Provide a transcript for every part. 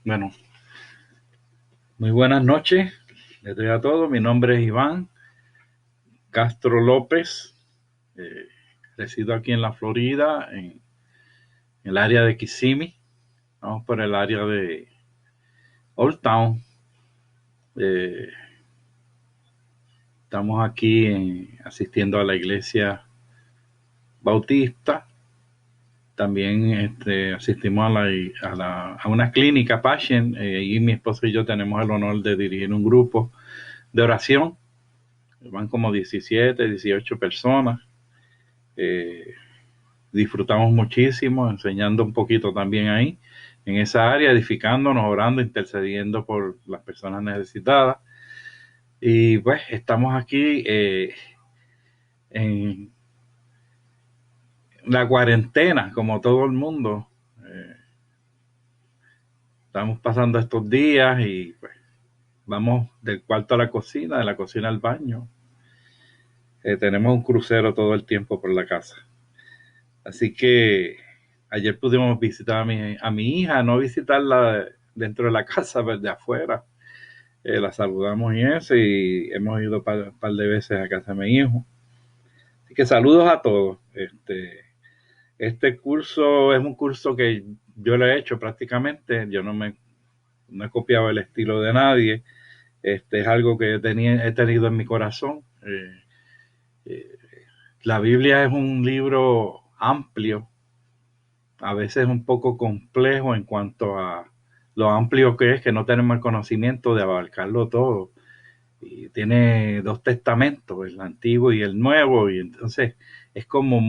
Bueno, muy buenas noches. Les doy a todos. Mi nombre es Iván Castro López. Eh, Resido aquí en la Florida, en el área de Kissimmee. Vamos por el área de Old Town. Eh, Estamos aquí asistiendo a la iglesia bautista. También asistimos a una clínica Passion, y mi esposo y yo tenemos el honor de dirigir un grupo de oración. Van como 17, 18 personas. Eh, Disfrutamos muchísimo, enseñando un poquito también ahí, en esa área, edificándonos, orando, intercediendo por las personas necesitadas. Y pues estamos aquí en la cuarentena, como todo el mundo. Eh, Estamos pasando estos días y pues vamos del cuarto a la cocina, de la cocina al baño. Tenemos un crucero todo el tiempo por la casa. Así que ayer pudimos visitar a mi hija, no visitarla dentro de la casa, pero de afuera. La saludamos y eso, y hemos ido un par de veces a casa de mi hijo. Así que saludos a todos. Este curso es un curso que yo lo he hecho prácticamente. Yo no he copiado el estilo de nadie. Es algo que he tenido en mi corazón. Eh, la Biblia es un libro amplio, a veces un poco complejo en cuanto a lo amplio que es, que no tenemos el conocimiento de abarcarlo todo. Y tiene dos testamentos, el antiguo y el nuevo, y entonces es como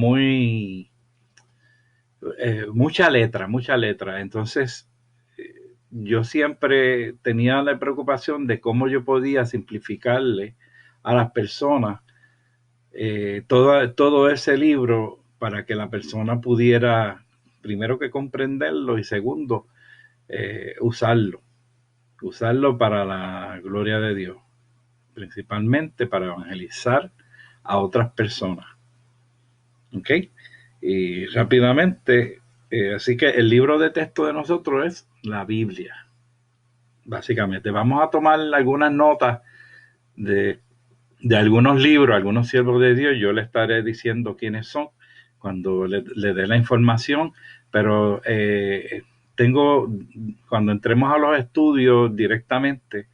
mucha letra, mucha letra. Entonces yo siempre tenía la preocupación de cómo yo podía simplificarle a las personas todo ese libro, para que la persona pudiera, primero, que comprenderlo, y segundo, usarlo para la gloria de Dios, principalmente para evangelizar a otras personas. ¿Ok? Y rápidamente, así que el libro de texto de nosotros es la Biblia, básicamente. Vamos a tomar algunas notas de, de algunos libros, algunos siervos de Dios. Yo le estaré diciendo quiénes son cuando le dé la información, pero cuando entremos a los estudios directamente,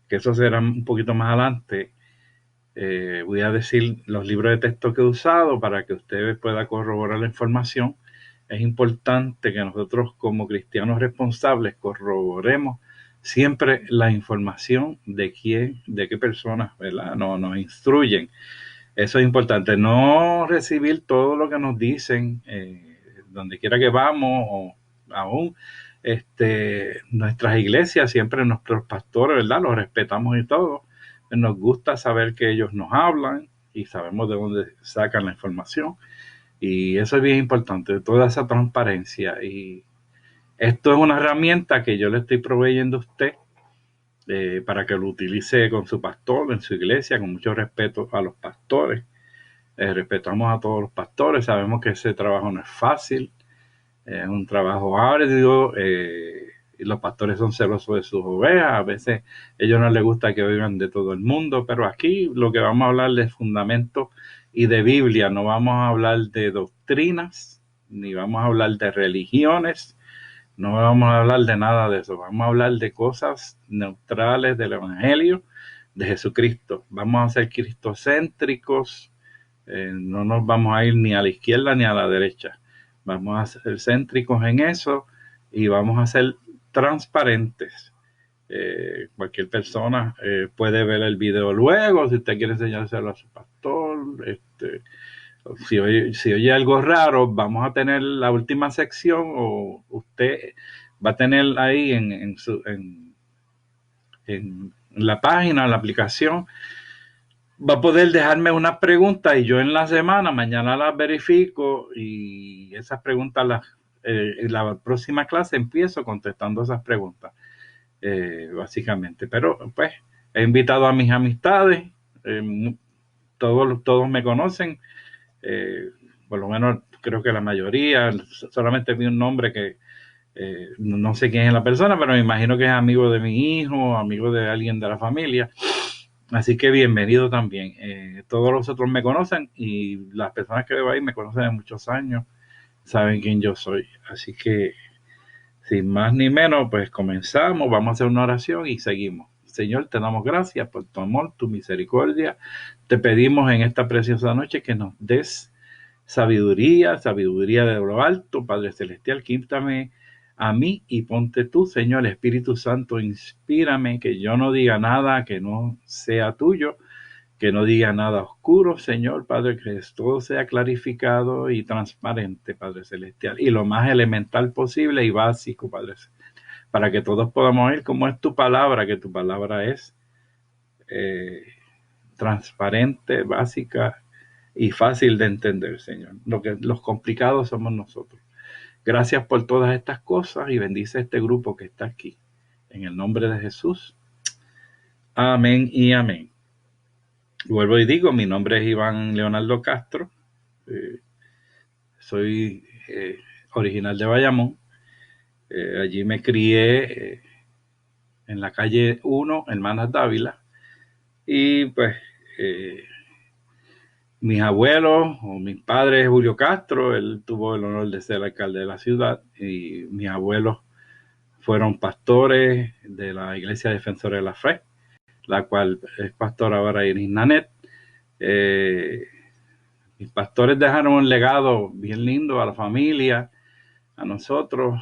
que eso será un poquito más adelante, voy a decir los libros de texto que he usado para que usted pueda corroborar la información. Es importante que nosotros, como cristianos responsables, corroboremos siempre la información de qué personas, ¿verdad? Nos instruyen. Eso es importante. No recibir todo lo que nos dicen donde quiera que vamos, o aún nuestras iglesias, siempre nuestros pastores, ¿verdad? Los respetamos y todo. Nos gusta saber que ellos nos hablan y sabemos de dónde sacan la información. Y eso es bien importante, toda esa transparencia. Y esto es una herramienta que yo le estoy proveyendo a usted, para que lo utilice con su pastor, en su iglesia, con mucho respeto a los pastores. Respetamos a todos los pastores, sabemos que ese trabajo no es fácil, es un trabajo arduo, y los pastores son celosos de sus ovejas. A veces a ellos no les gusta que oigan de todo el mundo, pero aquí lo que vamos a hablar de fundamentos y de Biblia. No vamos a hablar de doctrinas, ni vamos a hablar de religiones, no vamos a hablar de nada de eso. Vamos a hablar de cosas neutrales del Evangelio de Jesucristo. Vamos a ser cristocéntricos. No nos vamos a ir ni a la izquierda ni a la derecha. Vamos a ser céntricos en eso, y vamos a ser transparentes. Cualquier persona puede ver el video luego, si usted quiere enseñárselo a su pastor. Si oye algo raro, vamos a tener la última sección, o usted va a tener ahí en la página, en la aplicación, va a poder dejarme unas preguntas, y yo en la semana, mañana las verifico, y esas preguntas en la próxima clase empiezo contestando esas preguntas, básicamente. Pero pues he invitado a mis amistades, todos me conocen, eh, por lo menos creo que la mayoría. Solamente vi un nombre No sé quién es la persona, pero me imagino que es amigo de mi hijo, amigo de alguien de la familia. Así que bienvenido también. Todos los otros me conocen y las personas que veo ahí me conocen de muchos años, saben quién yo soy. Así que, sin más ni menos, pues comenzamos, vamos a hacer una oración y seguimos. Señor, te damos gracias por tu amor, tu misericordia. Te pedimos en esta preciosa noche que nos des sabiduría, sabiduría de lo alto, Padre Celestial, quítame a mí y ponte tú, Señor, Espíritu Santo, inspírame, que yo no diga nada que no sea tuyo, que no diga nada oscuro, Señor, Padre, que todo sea clarificado y transparente, Padre Celestial, y lo más elemental posible y básico, Padre, para que todos podamos ver cómo es tu palabra, que tu palabra es eh, transparente, básica y fácil de entender, Señor. Los complicados somos nosotros. Gracias por todas estas cosas y bendice este grupo que está aquí. En el nombre de Jesús. Amén y amén. Vuelvo y digo, mi nombre es Iván Leonardo Castro. Soy original de Bayamón. Allí me crié en la calle 1, Hermanas Dávila. Y pues mis abuelos o mis padres, Julio Castro, él tuvo el honor de ser alcalde de la ciudad, y mis abuelos fueron pastores de la Iglesia Defensora de la Fe, la cual es pastor ahora Iris Nanet. Mis pastores dejaron un legado bien lindo a la familia, a nosotros,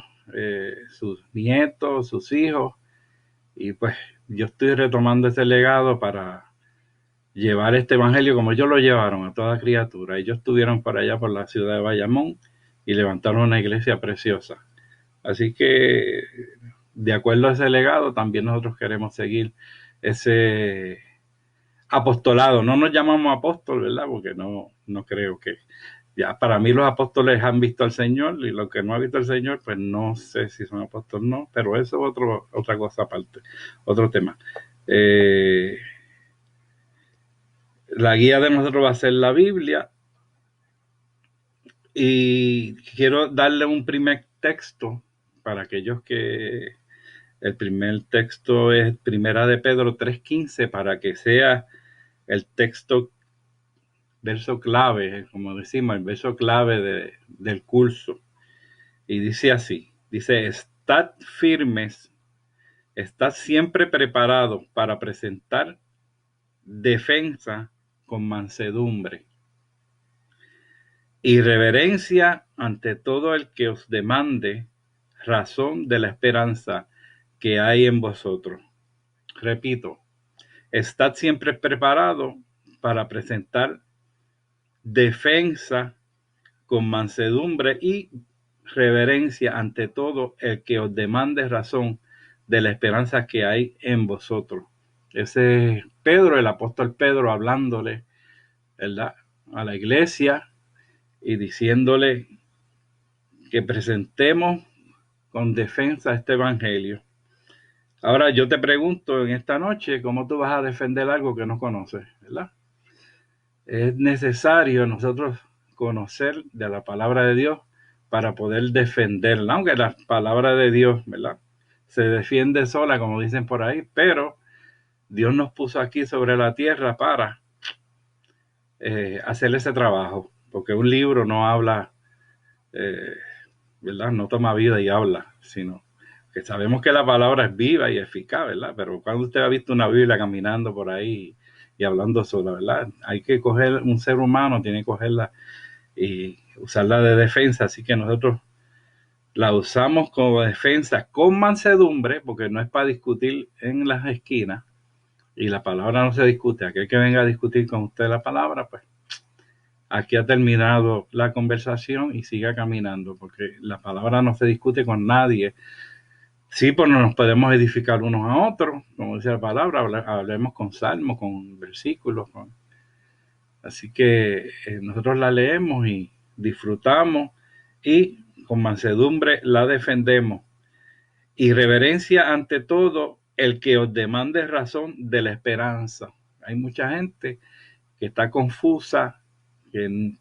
sus nietos, sus hijos, y pues yo estoy retomando ese legado para llevar este evangelio como ellos lo llevaron a toda criatura. Ellos estuvieron por allá por la ciudad de Bayamón y levantaron una iglesia preciosa. Así que, de acuerdo a ese legado, también nosotros queremos seguir ese apostolado. No nos llamamos apóstoles, ¿verdad? Porque no creo que... Ya para mí los apóstoles han visto al Señor, y los que no han visto al Señor, pues no sé si son apóstoles o no, pero eso es otra cosa aparte, otro tema. La guía de nosotros va a ser la Biblia, y quiero darle un primer texto para aquellos que... El primer texto es Primera de Pedro 3:15, para que sea el texto, verso clave, como decimos, el verso clave del curso. Y dice así, dice: estad firmes, estad siempre preparados para presentar defensa con mansedumbre y reverencia ante todo el que os demande razón de la esperanza que hay en vosotros. Repito, estad siempre preparados para presentar defensa con mansedumbre y reverencia ante todo el que os demande razón de la esperanza que hay en vosotros. Ese es Pedro, el apóstol Pedro, hablándole, ¿verdad?, a la iglesia y diciéndole que presentemos con defensa este evangelio. Ahora yo te pregunto en esta noche, ¿cómo tú vas a defender algo que no conoces, verdad? Es necesario nosotros conocer de la palabra de Dios para poder defenderla, aunque la palabra de Dios, ¿verdad?, se defiende sola, como dicen por ahí, pero Dios nos puso aquí sobre la tierra para hacer ese trabajo, porque un libro no habla, eh, ¿verdad?, no toma vida y habla, sino que sabemos que la palabra es viva y eficaz, ¿verdad? Pero cuando usted ha visto una Biblia caminando por ahí y hablando sola, ¿verdad? Hay que coger, un ser humano tiene que cogerla y usarla de defensa, así que nosotros la usamos como defensa con mansedumbre, porque no es para discutir en las esquinas, y la palabra no se discute. Aquel que venga a discutir con usted la palabra, pues aquí ha terminado la conversación y siga caminando, porque la palabra no se discute con nadie. Sí, pues no nos podemos edificar unos a otros, como dice la palabra, hablemos con salmos, con versículos. Así que nosotros la leemos y disfrutamos y con mansedumbre la defendemos. Y reverencia ante todo el que os demande razón de la esperanza. Hay mucha gente que está confusa, que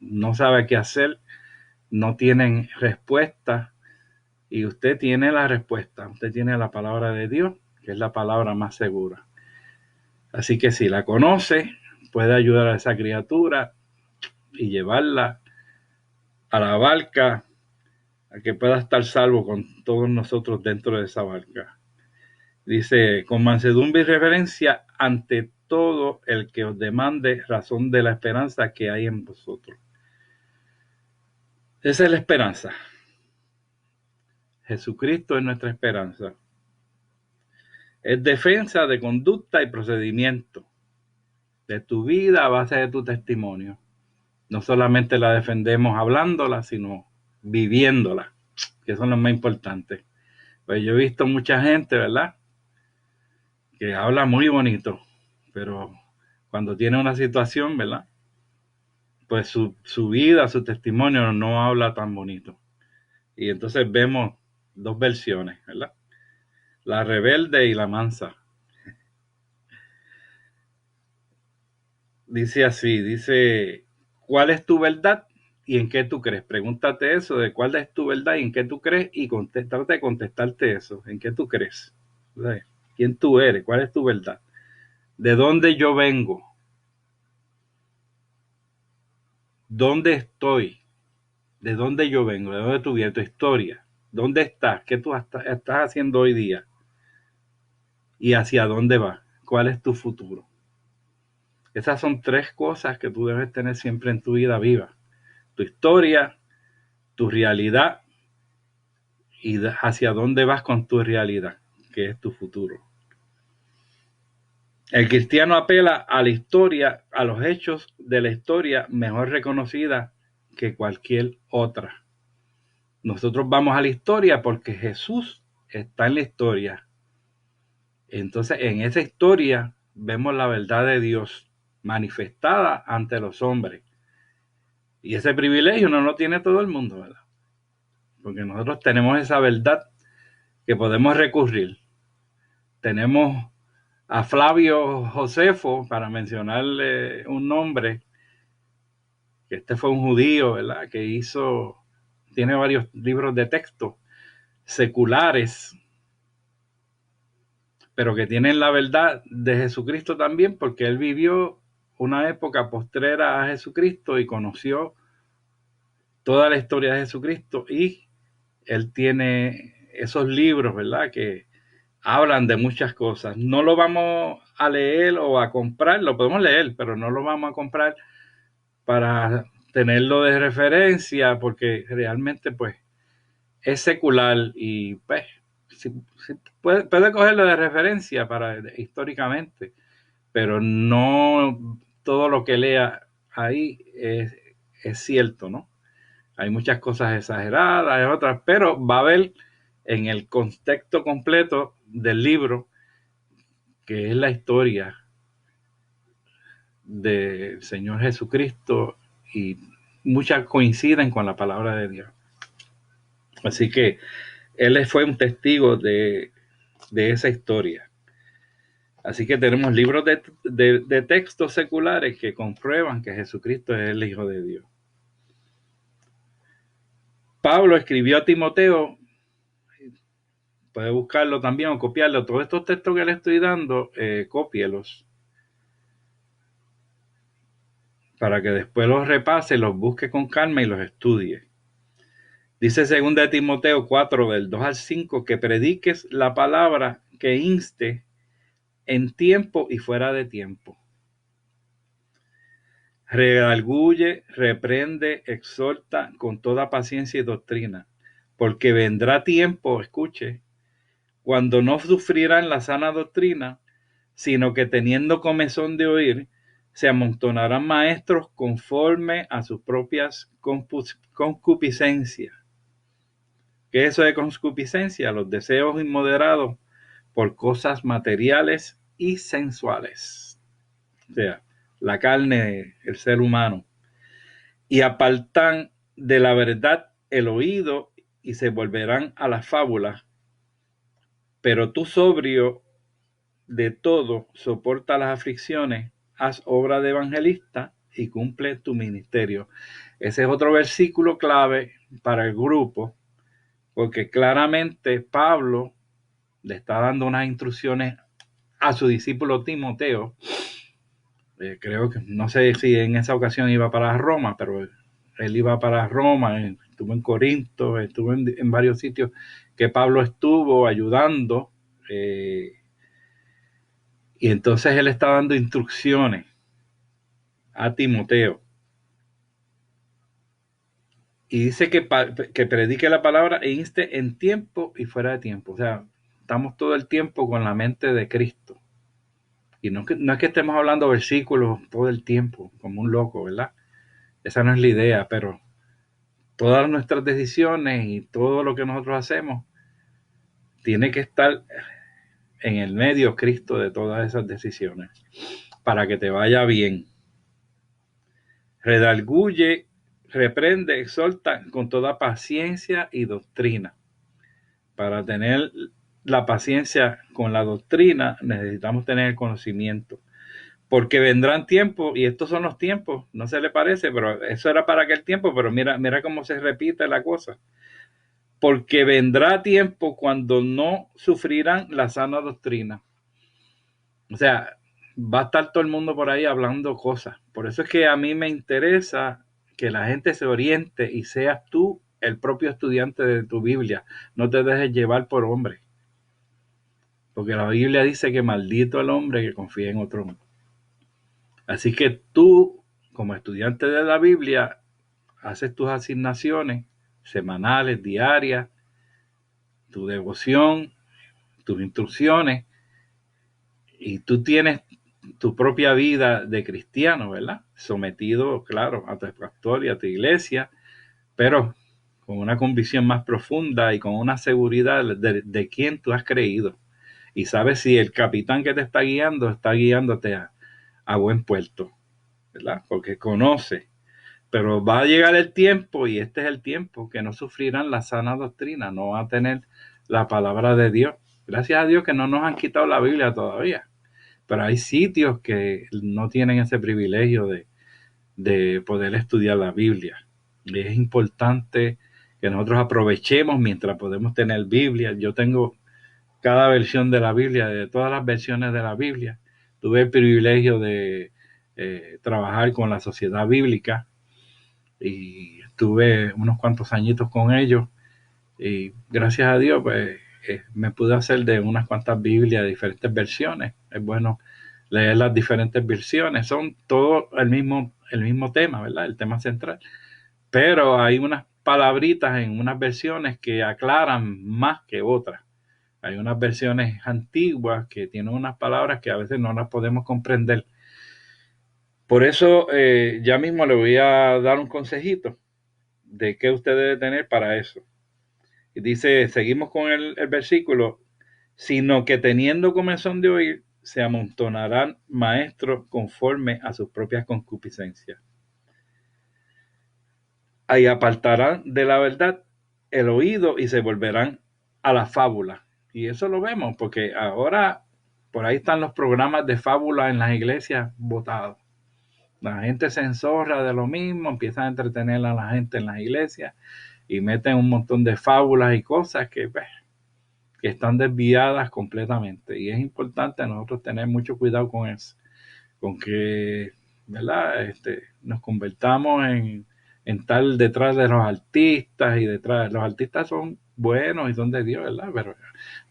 no sabe qué hacer, no tienen respuesta, Y usted tiene la respuesta, usted tiene la palabra de Dios, que es la palabra más segura. Así que si la conoce, puede ayudar a esa criatura y llevarla a la barca, a que pueda estar salvo con todos nosotros dentro de esa barca. Dice, con mansedumbre y reverencia ante todo el que os demande razón de la esperanza que hay en vosotros. Esa es la esperanza. Jesucristo es nuestra esperanza. Es defensa de conducta y procedimiento de tu vida a base de tu testimonio. No solamente la defendemos hablándola, sino viviéndola, que eso es lo más importante. Pues yo he visto mucha gente, ¿verdad?, que habla muy bonito, pero cuando tiene una situación, ¿verdad?, pues su vida, su testimonio no habla tan bonito. Y entonces vemos dos versiones, ¿verdad? La rebelde y la mansa. Dice así, dice, ¿cuál es tu verdad y en qué tú crees? Pregúntate eso, de cuál es tu verdad y en qué tú crees, y trata de contestarte eso, en qué tú crees. ¿Sabes? ¿Quién tú eres? ¿Cuál es tu verdad? ¿De dónde yo vengo? ¿Dónde estoy? ¿De dónde yo vengo? ¿De dónde tú vienes? Tu historia. ¿Dónde estás? ¿Qué tú estás haciendo hoy día? ¿Y hacia dónde vas? ¿Cuál es tu futuro? Esas son tres cosas que tú debes tener siempre en tu vida viva. Tu historia, tu realidad y hacia dónde vas con tu realidad, que es tu futuro. El cristiano apela a la historia, a los hechos de la historia mejor reconocida que cualquier otra. Nosotros vamos a la historia porque Jesús está en la historia. Entonces, en esa historia vemos la verdad de Dios manifestada ante los hombres. Y ese privilegio no lo tiene todo el mundo, ¿verdad? Porque nosotros tenemos esa verdad que podemos recurrir. Tenemos a Flavio Josefo, para mencionarle un nombre, que este fue un judío, ¿verdad?, que tiene varios libros de texto seculares, pero que tienen la verdad de Jesucristo también, porque él vivió una época postrera a Jesucristo y conoció toda la historia de Jesucristo, y él tiene esos libros, ¿verdad?, que hablan de muchas cosas. No lo vamos a leer o a comprar, lo podemos leer, pero no lo vamos a comprar para tenerlo de referencia, porque realmente pues es secular y pues puede cogerlo de referencia históricamente, pero no todo lo que lea ahí es cierto, ¿no? Hay muchas cosas exageradas, hay otras, pero va a haber en el contexto completo del libro, que es la historia del Señor Jesucristo, y muchas coinciden con la palabra de Dios. Así que él fue un testigo de esa historia. Así que tenemos libros de textos seculares que comprueban que Jesucristo es el Hijo de Dios. Pablo escribió a Timoteo, puede buscarlo también o copiarlo. Todos estos textos que le estoy dando, cópielos para que después los repase, los busque con calma y los estudie. Dice 2 Timoteo 4, del 2 al 5, que prediques la palabra, que inste en tiempo y fuera de tiempo. Redarguye, reprende, exhorta con toda paciencia y doctrina, porque vendrá tiempo, escuche, cuando no sufrirán la sana doctrina, sino que teniendo comezón de oír, se amontonarán maestros conforme a sus propias concupiscencias. ¿Qué es eso de concupiscencia? Los deseos inmoderados por cosas materiales y sensuales. O sea, la carne, el ser humano. Y apartan de la verdad el oído y se volverán a las fábulas. Pero tú, sobrio de todo, soporta las aflicciones, haz obra de evangelista y cumple tu ministerio. Ese es otro versículo clave para el grupo, porque claramente Pablo le está dando unas instrucciones a su discípulo Timoteo. Creo que, no sé si en esa ocasión iba para Roma, pero él iba para Roma, estuvo en Corinto, estuvo en varios sitios que Pablo estuvo ayudando, y entonces él está dando instrucciones a Timoteo. Y dice que predique la palabra e inste en tiempo y fuera de tiempo. O sea, estamos todo el tiempo con la mente de Cristo. Y no es que estemos hablando versículos todo el tiempo, como un loco, ¿verdad? Esa no es la idea, pero todas nuestras decisiones y todo lo que nosotros hacemos tiene que estar en el medio Cristo de todas esas decisiones para que te vaya bien. Redarguye, reprende, exhorta con toda paciencia y doctrina. Para tener la paciencia con la doctrina necesitamos tener el conocimiento. Porque vendrán tiempos, y estos son los tiempos, no se le parece, pero eso era para aquel tiempo, pero mira cómo se repite la cosa. Porque vendrá tiempo cuando no sufrirán la sana doctrina. O sea, va a estar todo el mundo por ahí hablando cosas. Por eso es que a mí me interesa que la gente se oriente y seas tú el propio estudiante de tu Biblia. No te dejes llevar por hombre. Porque la Biblia dice que maldito el hombre que confía en otro hombre. Así que tú, como estudiante de la Biblia, haces tus asignaciones semanales, diarias, tu devoción, tus instrucciones, y tú tienes tu propia vida de cristiano, ¿verdad? Sometido, claro, a tu pastor y a tu iglesia, pero con una convicción más profunda y con una seguridad de quién tú has creído. Y sabes si el capitán que te está guiándote a buen puerto, ¿verdad? Porque conoce. Pero va a llegar el tiempo, y este es el tiempo, que no sufrirán la sana doctrina, no van a tener la palabra de Dios. Gracias a Dios que no nos han quitado la Biblia todavía. Pero hay sitios que no tienen ese privilegio de poder estudiar la Biblia. Y es importante que nosotros aprovechemos mientras podemos tener Biblia. Yo tengo cada versión de la Biblia, de todas las versiones de la Biblia. Tuve el privilegio de trabajar con la Sociedad Bíblica y tuve unos cuantos añitos con ellos, y gracias a Dios pues me pude hacer de unas cuantas Biblias de diferentes versiones. Es bueno leer las diferentes versiones, son todo el mismo tema, ¿verdad? El tema central, pero hay unas palabritas en unas versiones que aclaran más que otras. Hay unas versiones antiguas que tienen unas palabras que a veces no las podemos comprender. Por eso ya mismo le voy a dar un consejito de qué usted debe tener para eso. Y dice, seguimos con el versículo, sino que teniendo comezón de oír, se amontonarán maestros conforme a sus propias concupiscencias. Ahí apartarán de la verdad el oído y se volverán a la fábula. Y eso lo vemos, porque ahora por ahí están los programas de fábula en las iglesias botados. La gente se enzorra de lo mismo, empiezan a entretener a la gente en las iglesias y meten un montón de fábulas y cosas que están desviadas completamente. Y es importante nosotros tener mucho cuidado con eso, con que, ¿verdad? Nos convertamos en tal detrás de los artistas, y detrás de los artistas son buenos y son de Dios, ¿verdad? Pero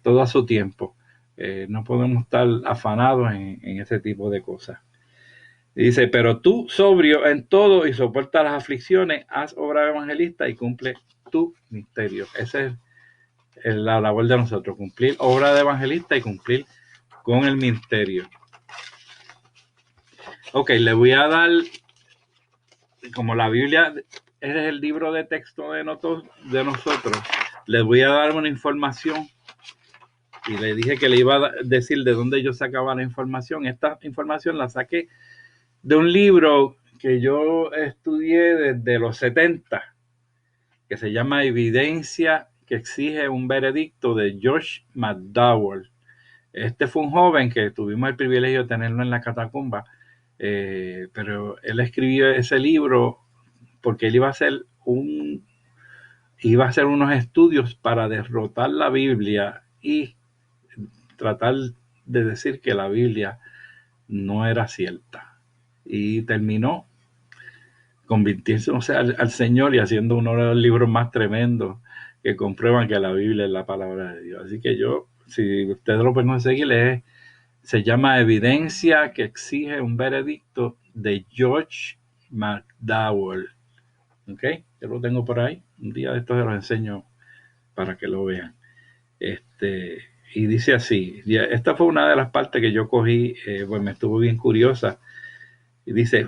todo a su tiempo. No podemos estar afanados en ese tipo de cosas. Y dice, pero tú, sobrio en todo y soporta las aflicciones, haz obra de evangelista y cumple tu misterio. Esa es la labor de nosotros, cumplir obra de evangelista y cumplir con el ministerio. Ok, le voy a dar, como la Biblia es el libro de texto de nosotros, les voy a dar una información, y le dije que le iba a decir de dónde yo sacaba la información. Esta información la saqué de un libro que yo estudié desde los 70, que se llama Evidencia que exige un veredicto, de Josh McDowell. Este fue un joven que tuvimos el privilegio de tenerlo en la catacumba, pero él escribió ese libro porque él iba a hacer iba a hacer unos estudios para derrotar la Biblia y tratar de decir que la Biblia no era cierta. Y terminó convirtiéndose al Señor y haciendo uno de los libros más tremendos que comprueban que la Biblia es la palabra de Dios. Así que yo, si ustedes lo pueden conseguir, se llama Evidencia que exige un veredicto, de George McDowell. ¿Ok? Yo lo tengo por ahí. Un día de estos se los enseño para que lo vean. Y dice así, esta fue una de las partes que yo cogí, pues me estuvo bien curiosa. Y dice,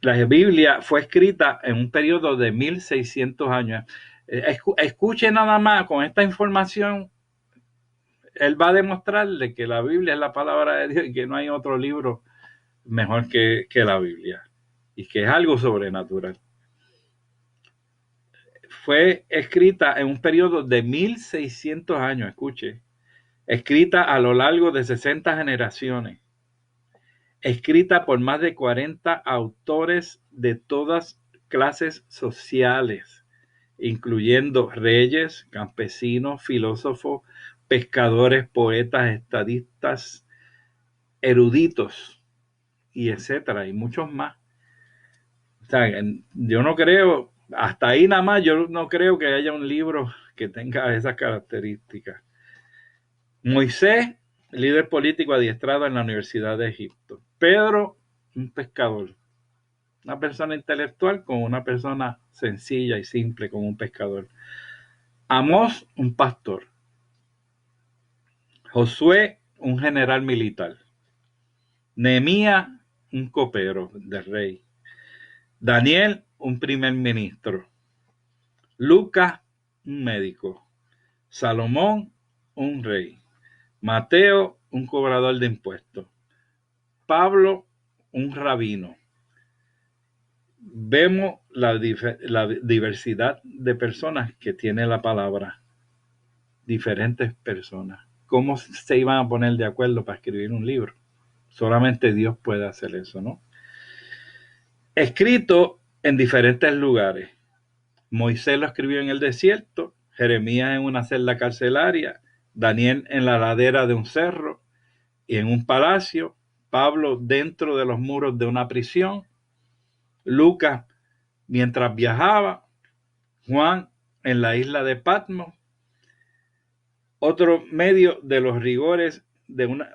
la Biblia fue escrita en un periodo de 1600 años. Escuche nada más, con esta información, él va a demostrarle que la Biblia es la palabra de Dios y que no hay otro libro mejor que la Biblia. Y que es algo sobrenatural. Fue escrita en un periodo de 1600 años, escuche. Escrita a lo largo de 60 generaciones. Escrita por más de 40 autores de todas clases sociales, incluyendo reyes, campesinos, filósofos, pescadores, poetas, estadistas, eruditos, y etcétera, y muchos más. O sea, yo no creo, hasta ahí nada más, yo no creo que haya un libro que tenga esas características. Moisés, líder político adiestrado en la Universidad de Egipto. Pedro, un pescador. Una persona intelectual con una persona sencilla y simple como un pescador. Amós, un pastor. Josué, un general militar. Nehemías, un copero del rey. Daniel, un primer ministro. Lucas, un médico. Salomón, un rey. Mateo, un cobrador de impuestos. Pablo, un rabino. Vemos la diversidad de personas que tiene la palabra. Diferentes personas. ¿Cómo se iban a poner de acuerdo para escribir un libro? Solamente Dios puede hacer eso, ¿no? Escrito en diferentes lugares. Moisés lo escribió en el desierto, Jeremías en una celda carcelaria, Daniel en la ladera de un cerro y en un palacio, Pablo dentro de los muros de una prisión, Lucas mientras viajaba, Juan en la isla de Patmos, otro medio de los rigores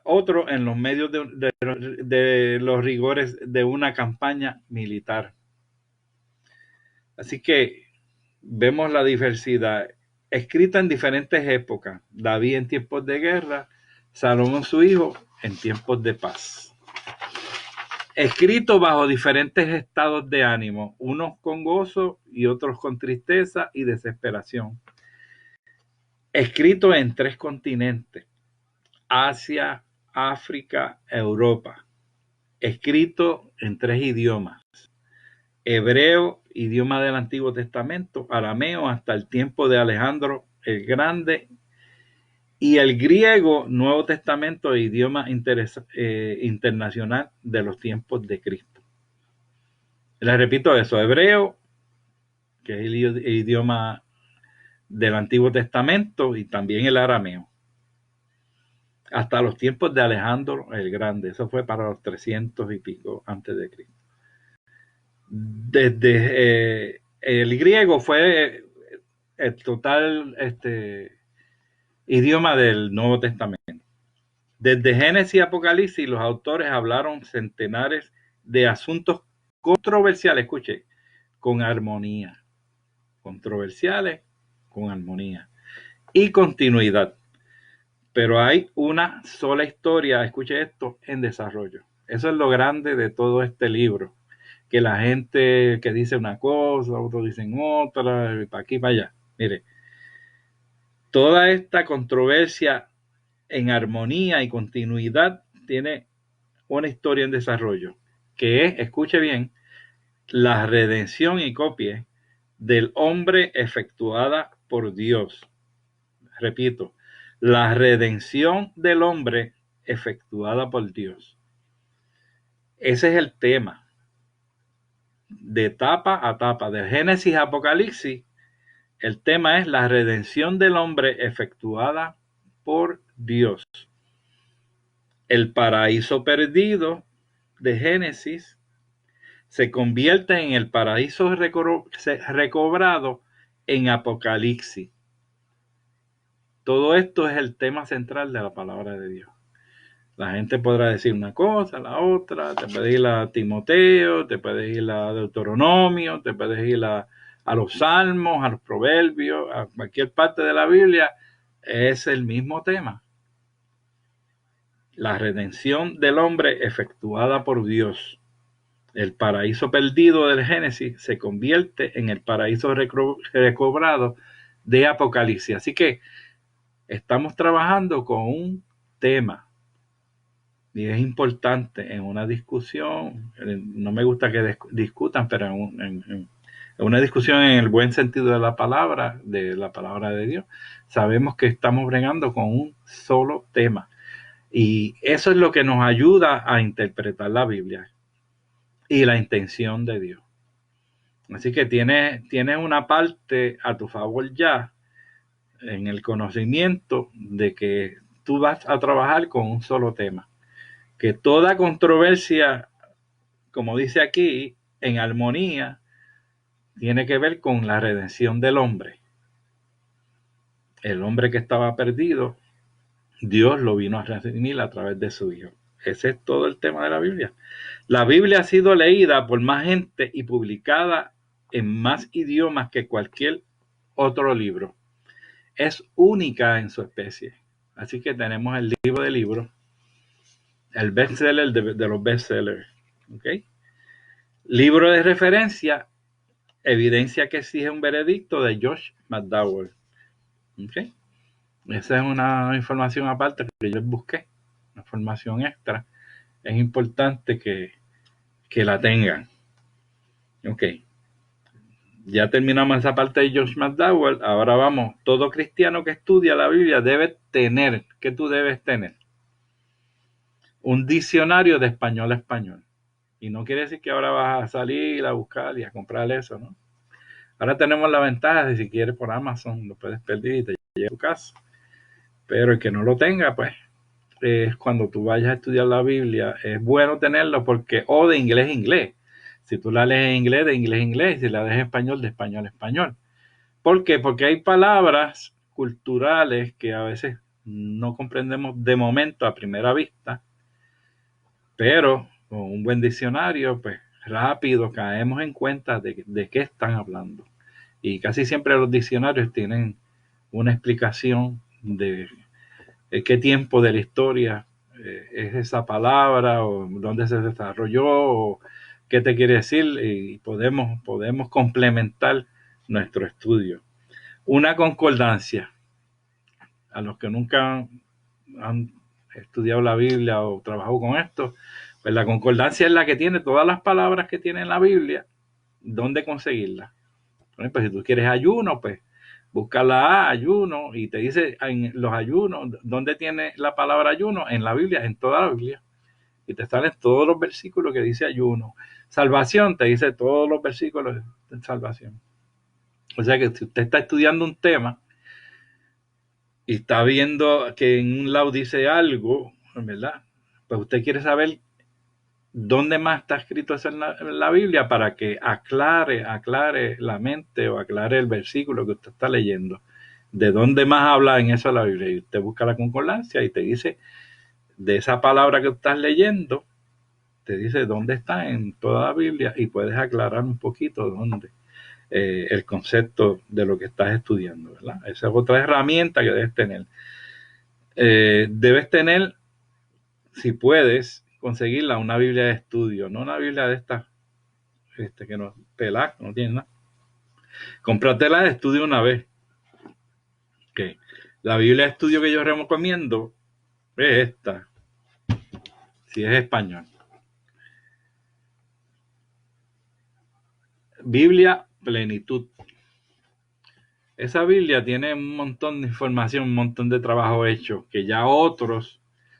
otro en los medios de los rigores de una campaña militar. Así que vemos la diversidad escrita en diferentes épocas. David en tiempos de guerra, Salomón su hijo en tiempos de paz. Escrito bajo diferentes estados de ánimo, unos con gozo y otros con tristeza y desesperación. Escrito en 3 continentes, Asia, África, Europa. Escrito en 3 idiomas, hebreo, idioma del Antiguo Testamento, arameo hasta el tiempo de Alejandro el Grande, y el griego, Nuevo Testamento, idioma internacional de los tiempos de Cristo. Les repito eso, hebreo, que es el idioma del Antiguo Testamento, y también el arameo, hasta los tiempos de Alejandro el Grande. Eso fue para los 300 y pico antes de Cristo. Desde el griego fue el total idioma del Nuevo Testamento. Desde Génesis y Apocalipsis, los autores hablaron centenares de asuntos controversiales, escuche, con armonía. Controversiales con armonía y continuidad. Pero hay una sola historia, escuche esto, en desarrollo. Eso es lo grande de todo este libro. Que la gente que dice una cosa, otros dicen otra, para aquí, para allá. Mire, toda esta controversia en armonía y continuidad tiene una historia en desarrollo, que es, escuche bien, la redención y copia del hombre efectuada por Dios. Repito, la redención del hombre efectuada por Dios. Ese es el tema. De tapa a tapa, de Génesis a Apocalipsis, El tema es la redención del hombre efectuada por Dios. El paraíso perdido de Génesis se convierte en el paraíso recobrado en Apocalipsis. Todo esto es el tema central de la palabra de Dios. La gente podrá decir una cosa, la otra, te puedes ir a Timoteo, te puedes ir a Deuteronomio, te puedes ir a los Salmos, a los Proverbios, a cualquier parte de la Biblia, es el mismo tema. La redención del hombre efectuada por Dios. El paraíso perdido del Génesis se convierte en el paraíso recobrado de Apocalipsis. Así que estamos trabajando con un tema. Y es importante en una discusión, no me gusta que discutan, pero en una discusión en el buen sentido de la palabra de Dios, sabemos que estamos bregando con un solo tema. Y eso es lo que nos ayuda a interpretar la Biblia y la intención de Dios. Así que tienes una parte a tu favor ya en el conocimiento de que tú vas a trabajar con un solo tema. Que toda controversia, como dice aquí, en armonía, tiene que ver con la redención del hombre. El hombre que estaba perdido, Dios lo vino a redimir a través de su Hijo. Ese es todo el tema de la Biblia. La Biblia ha sido leída por más gente y publicada en más idiomas que cualquier otro libro. Es única en su especie. Así que tenemos el libro de libros, el bestseller de los bestsellers. ¿Okay? Libro de referencia, evidencia que exige un veredicto de Josh McDowell. ¿Okay? Esa es una información aparte que yo busqué, una información extra. Es importante que la tengan. Ok. Ya terminamos esa parte de Josh McDowell. Ahora vamos. Todo cristiano que estudia la Biblia debe tener, ¿qué tú debes tener? Un diccionario de español a español. Y no quiere decir que ahora vas a salir a buscar y a comprar eso, ¿no? Ahora tenemos la ventaja de si quieres por Amazon, lo puedes pedir y te llega a tu casa. Pero el que no lo tenga, pues, es cuando tú vayas a estudiar la Biblia, es bueno tenerlo porque, o de inglés a inglés. Si tú la lees en inglés, de inglés a inglés. Si la lees en español, de español a español. ¿Por qué? Porque hay palabras culturales que a veces no comprendemos de momento a primera vista, pero con un buen diccionario, pues rápido caemos en cuenta de qué están hablando. Y casi siempre los diccionarios tienen una explicación de qué tiempo de la historia es esa palabra, o dónde se desarrolló, o qué te quiere decir, y podemos complementar nuestro estudio. Una concordancia. A los que nunca han estudiado la Biblia o trabajado con esto, pues la concordancia es la que tiene todas las palabras que tiene en la Biblia, ¿dónde conseguirlas? Por ejemplo, si tú quieres ayuno, pues busca la A, ayuno, y te dice en los ayunos, ¿dónde tiene la palabra ayuno? En la Biblia, en toda la Biblia. Y te salen todos los versículos que dice ayuno. Salvación, te dice todos los versículos de salvación. O sea que si usted está estudiando un tema y está viendo que en un lado dice algo, ¿verdad? Pues usted quiere saber dónde más está escrito eso en la Biblia para que aclare la mente o aclare el versículo que usted está leyendo. ¿De dónde más habla en eso la Biblia? Y usted busca la concordancia y te dice de esa palabra que estás leyendo, te dice dónde está en toda la Biblia y puedes aclarar un poquito dónde el concepto de lo que estás estudiando, ¿verdad? Esa es otra herramienta que debes tener. Debes tener, si puedes, conseguirla una Biblia de estudio, no una Biblia de estas que no pela, no tiene nada. Cómpratela de estudio una vez. Okay. La Biblia de estudio que yo recomiendo es esta, si es español. Biblia Plenitud. Esa Biblia tiene un montón de información, un montón de trabajo hecho, que ya otros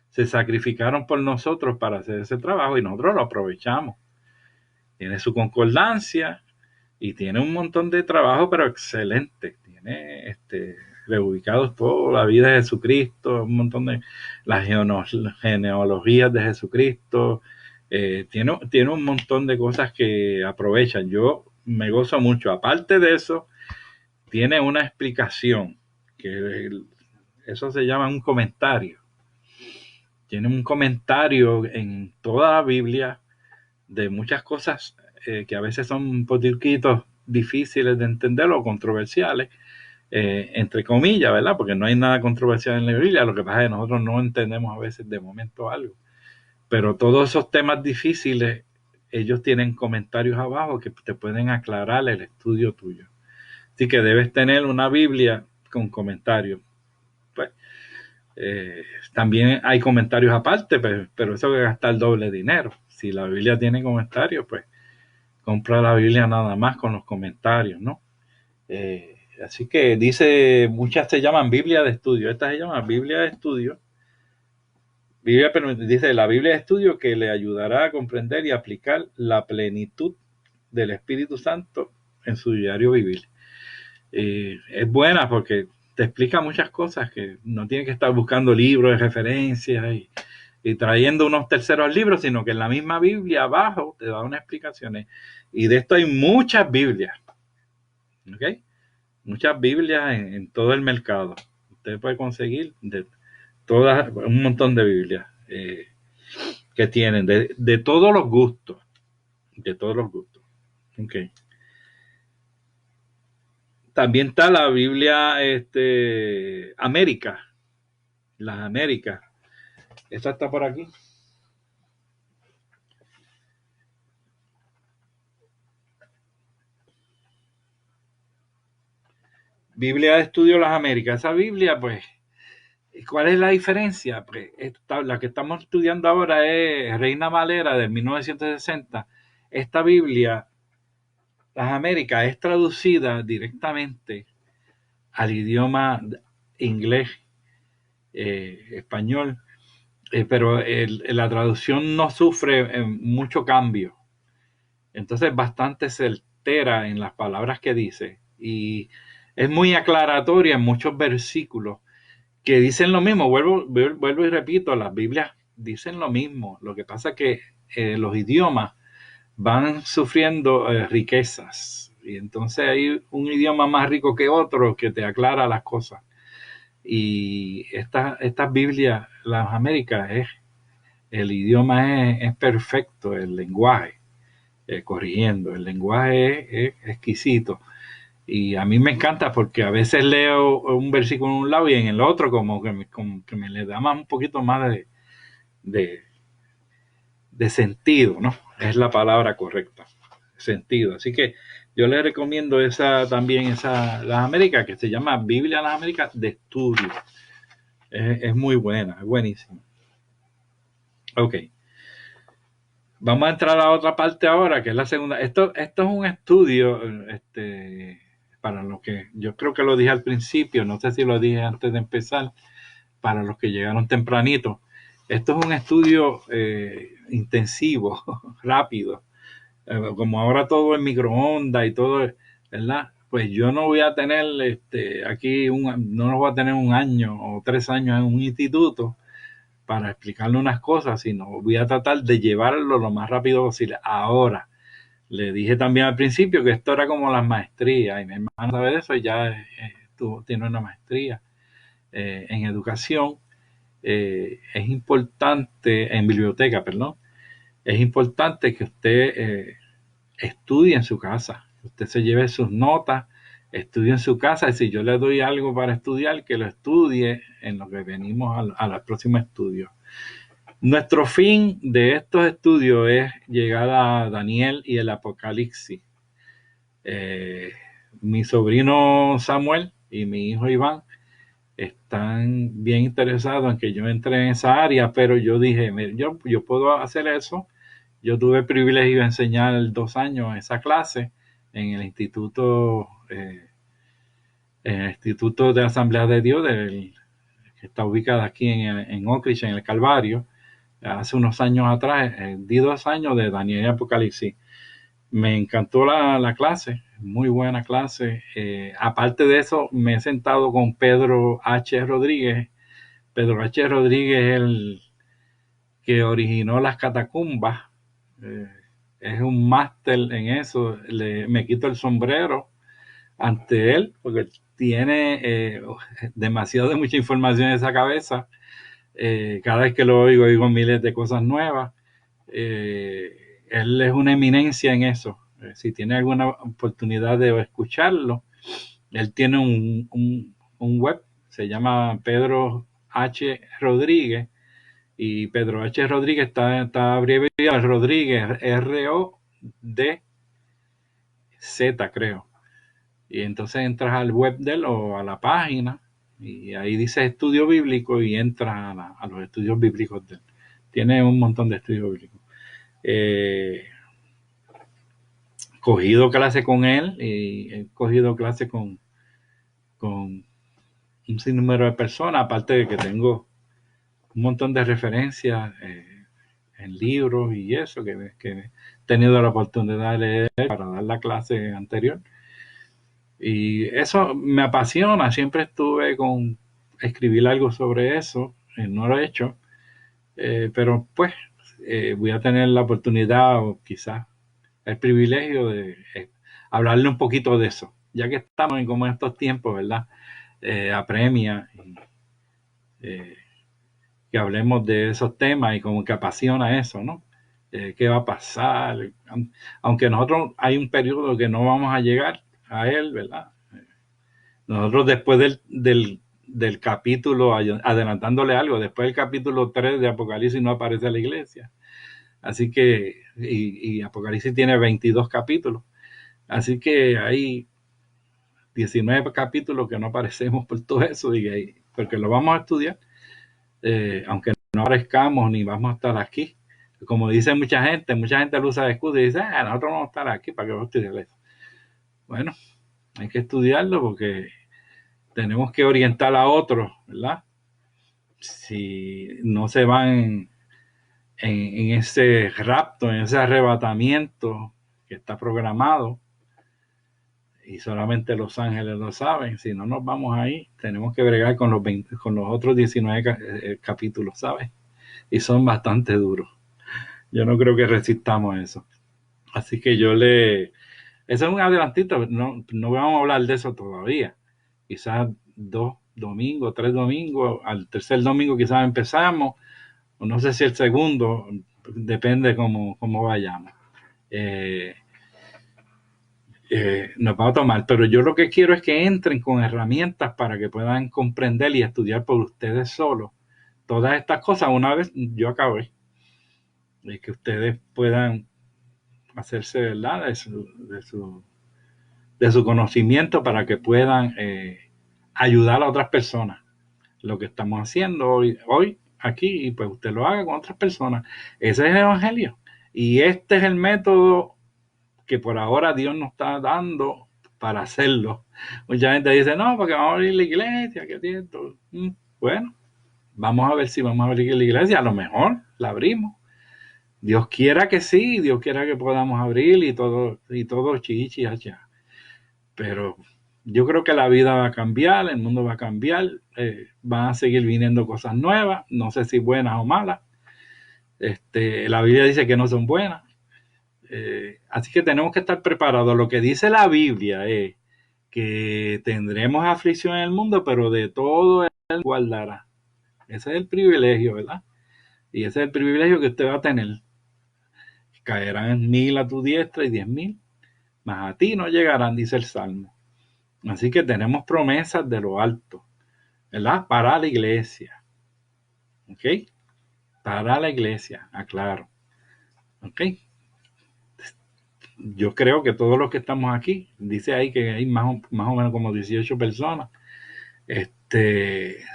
se sacrificaron por nosotros para hacer ese trabajo y nosotros lo aprovechamos. Tiene su concordancia, y tiene un montón de trabajo, pero excelente. Tiene reubicados toda la vida de Jesucristo, un montón de las genealogías de Jesucristo. Tiene un montón de cosas que aprovechan. Yo me gozo mucho. Aparte de eso, tiene una explicación, eso se llama un comentario. Tiene un comentario en toda la Biblia de muchas cosas que a veces son un poquito difíciles de entender o controversiales, entre comillas, ¿verdad? Porque no hay nada controversial en la Biblia, lo que pasa es que nosotros no entendemos a veces de momento algo. Pero todos esos temas difíciles, ellos tienen comentarios abajo que te pueden aclarar el estudio tuyo. Así que debes tener una Biblia con comentarios. Pues, también hay comentarios aparte, pero eso que gastar el doble dinero. Si la Biblia tiene comentarios, pues compra la Biblia nada más con los comentarios, ¿no? Así que dice, muchas se llaman Biblia de estudio. Esta se llama Biblia de estudio. Pero dice la Biblia de estudio que le ayudará a comprender y aplicar la plenitud del Espíritu Santo en su diario vivir. Es buena porque te explica muchas cosas que no tienes que estar buscando libros de referencias y trayendo unos terceros libros, sino que en la misma Biblia abajo te da unas explicaciones. Y de esto hay muchas Biblias, ¿ok? Muchas Biblias en todo el mercado. Usted puede conseguir un montón de Biblias que tienen de todos los gustos. De todos los gustos. Okay. También está la Biblia América. Las Américas. Esta está por aquí. Biblia de Estudio Las Américas. Esa Biblia, pues, ¿cuál es la diferencia? Pues, la que estamos estudiando ahora es Reina Valera de 1960. Esta Biblia, Las Américas, es traducida directamente al idioma inglés, español, pero la traducción no sufre mucho cambio. Entonces, bastante certera en las palabras que dice y es muy aclaratoria en muchos versículos que dicen lo mismo. Vuelvo y repito, las Biblias dicen lo mismo. Lo que pasa es que los idiomas van sufriendo riquezas y entonces hay un idioma más rico que otro que te aclara las cosas. Y estas Biblias, las Américas, el idioma es perfecto, el lenguaje, corrigiendo, el lenguaje es exquisito. Y a mí me encanta porque a veces leo un versículo en un lado y en el otro como que me le da más un poquito más de, de sentido, ¿no? Es la palabra correcta, sentido. Así que yo les recomiendo las Américas, que se llama Biblia Las Américas de estudio. Es muy buena, es buenísima. Ok. Vamos a entrar a la otra parte ahora, que es la segunda. Esto es un estudio, para los que, yo creo que lo dije al principio, no sé si lo dije antes de empezar, para los que llegaron tempranito. Esto es un estudio intensivo, rápido. Como ahora todo es microondas y todo, ¿verdad? Pues yo no voy a tener aquí, no voy a tener un año o 3 años en un instituto para explicarle unas cosas, sino voy a tratar de llevarlo lo más rápido posible. Ahora, le dije también al principio que esto era como las maestrías, y mi hermano sabe de eso, y ya tiene una maestría en educación. Es importante, en biblioteca, perdón, es importante que usted estudie en su casa, que usted se lleve sus notas, estudie en su casa, y si yo le doy algo para estudiar, que lo estudie en lo que venimos a los próximos estudios. Nuestro fin de estos estudios es llegar a Daniel y el Apocalipsis. Mi sobrino Samuel y mi hijo Iván están bien interesados en que yo entre en esa área, pero yo dije, yo puedo hacer eso. Yo tuve el privilegio de enseñar 2 años esa clase en el Instituto de Asamblea de Dios, que está ubicado aquí en Oak Ridge, en el Calvario. Hace unos años atrás, di 2 años de Daniel y Apocalipsis. Me encantó la clase, muy buena clase. Aparte de eso, me he sentado con Pedro H. Rodríguez. Pedro H. Rodríguez es el que originó las catacumbas. Eh, es un máster en eso. Me quito el sombrero ante él porque tiene demasiado de mucha información en esa cabeza. Cada vez que lo oigo miles de cosas nuevas. Él es una eminencia en eso. Si tiene alguna oportunidad de escucharlo, él tiene un web, se llama Pedro H. Rodríguez, y Pedro H. Rodríguez está abreviado Rodríguez, R-O-D-Z, creo. Y entonces entras al web de él o a la página, y ahí dice estudio bíblico y entras a los estudios bíblicos de él. Tiene un montón de estudios bíblicos. Cogido clase con él y he cogido clase con un sinnúmero de personas, aparte de que tengo un montón de referencias en libros y eso que he tenido la oportunidad de leer para dar la clase anterior. Y eso me apasiona, siempre estuve con escribir algo sobre eso, no lo he hecho, pero pues voy a tener la oportunidad o quizás el privilegio de hablarle un poquito de eso, ya que estamos en como estos tiempos, ¿verdad? Apremia que hablemos de esos temas y como que apasiona eso, ¿no? ¿Qué va a pasar? Aunque nosotros hay un periodo que no vamos a llegar a él, ¿verdad? Nosotros después del capítulo, adelantándole algo, después del capítulo 3 de Apocalipsis no aparece la iglesia. Así que, y Apocalipsis tiene 22 capítulos. Así que hay 19 capítulos que no aparecemos por todo eso, porque lo vamos a estudiar, aunque no aparezcamos ni vamos a estar aquí. Como dice mucha gente lo usa de excusa y dice, nosotros vamos a estar aquí, ¿para qué vamos a estudiar eso? Bueno, hay que estudiarlo porque tenemos que orientar a otros, ¿verdad? Si no se van en ese rapto, en ese arrebatamiento que está programado, y solamente los ángeles lo saben. Si no nos vamos ahí, tenemos que bregar con con los otros 19 capítulos, ¿sabes? Y son bastante duros. Yo no creo que resistamos eso. Así que eso es un adelantito, no vamos a hablar de eso todavía. Quizás 2 domingos, 3 domingos, al tercer domingo quizás empezamos, o no sé si el segundo, depende cómo vayamos. Nos va a tomar, pero yo lo que quiero es que entren con herramientas para que puedan comprender y estudiar por ustedes solos todas estas cosas una vez yo acabé, y que ustedes puedan hacerse verdad de su conocimiento para que puedan ayudar a otras personas. Lo que estamos haciendo hoy aquí, y pues usted lo haga con otras personas. Ese es el evangelio, y este es el método que por ahora Dios nos está dando para hacerlo. Mucha gente dice, no, porque vamos a abrir la iglesia, que tiene todo. Bueno, vamos a ver si vamos a abrir la iglesia, a lo mejor la abrimos. Dios quiera que sí, Dios quiera que podamos abrir y todo chichi allá. Pero yo creo que la vida va a cambiar, el mundo va a cambiar, van a seguir viniendo cosas nuevas, no sé si buenas o malas. La Biblia dice que no son buenas. Así que tenemos que estar preparados. Lo que dice la Biblia es que tendremos aflicción en el mundo, pero de todo Él guardará. Ese es el privilegio, ¿verdad? Y ese es el privilegio que usted va a tener. Caerán 1000 a tu diestra y 10,000, mas a ti no llegarán, dice el Salmo. Así que tenemos promesas de lo alto, ¿verdad? Para la iglesia. ¿Ok? Para la iglesia, aclaro. ¿Ok? Yo creo que todos los que estamos aquí, dice ahí que hay más o menos como 18 personas,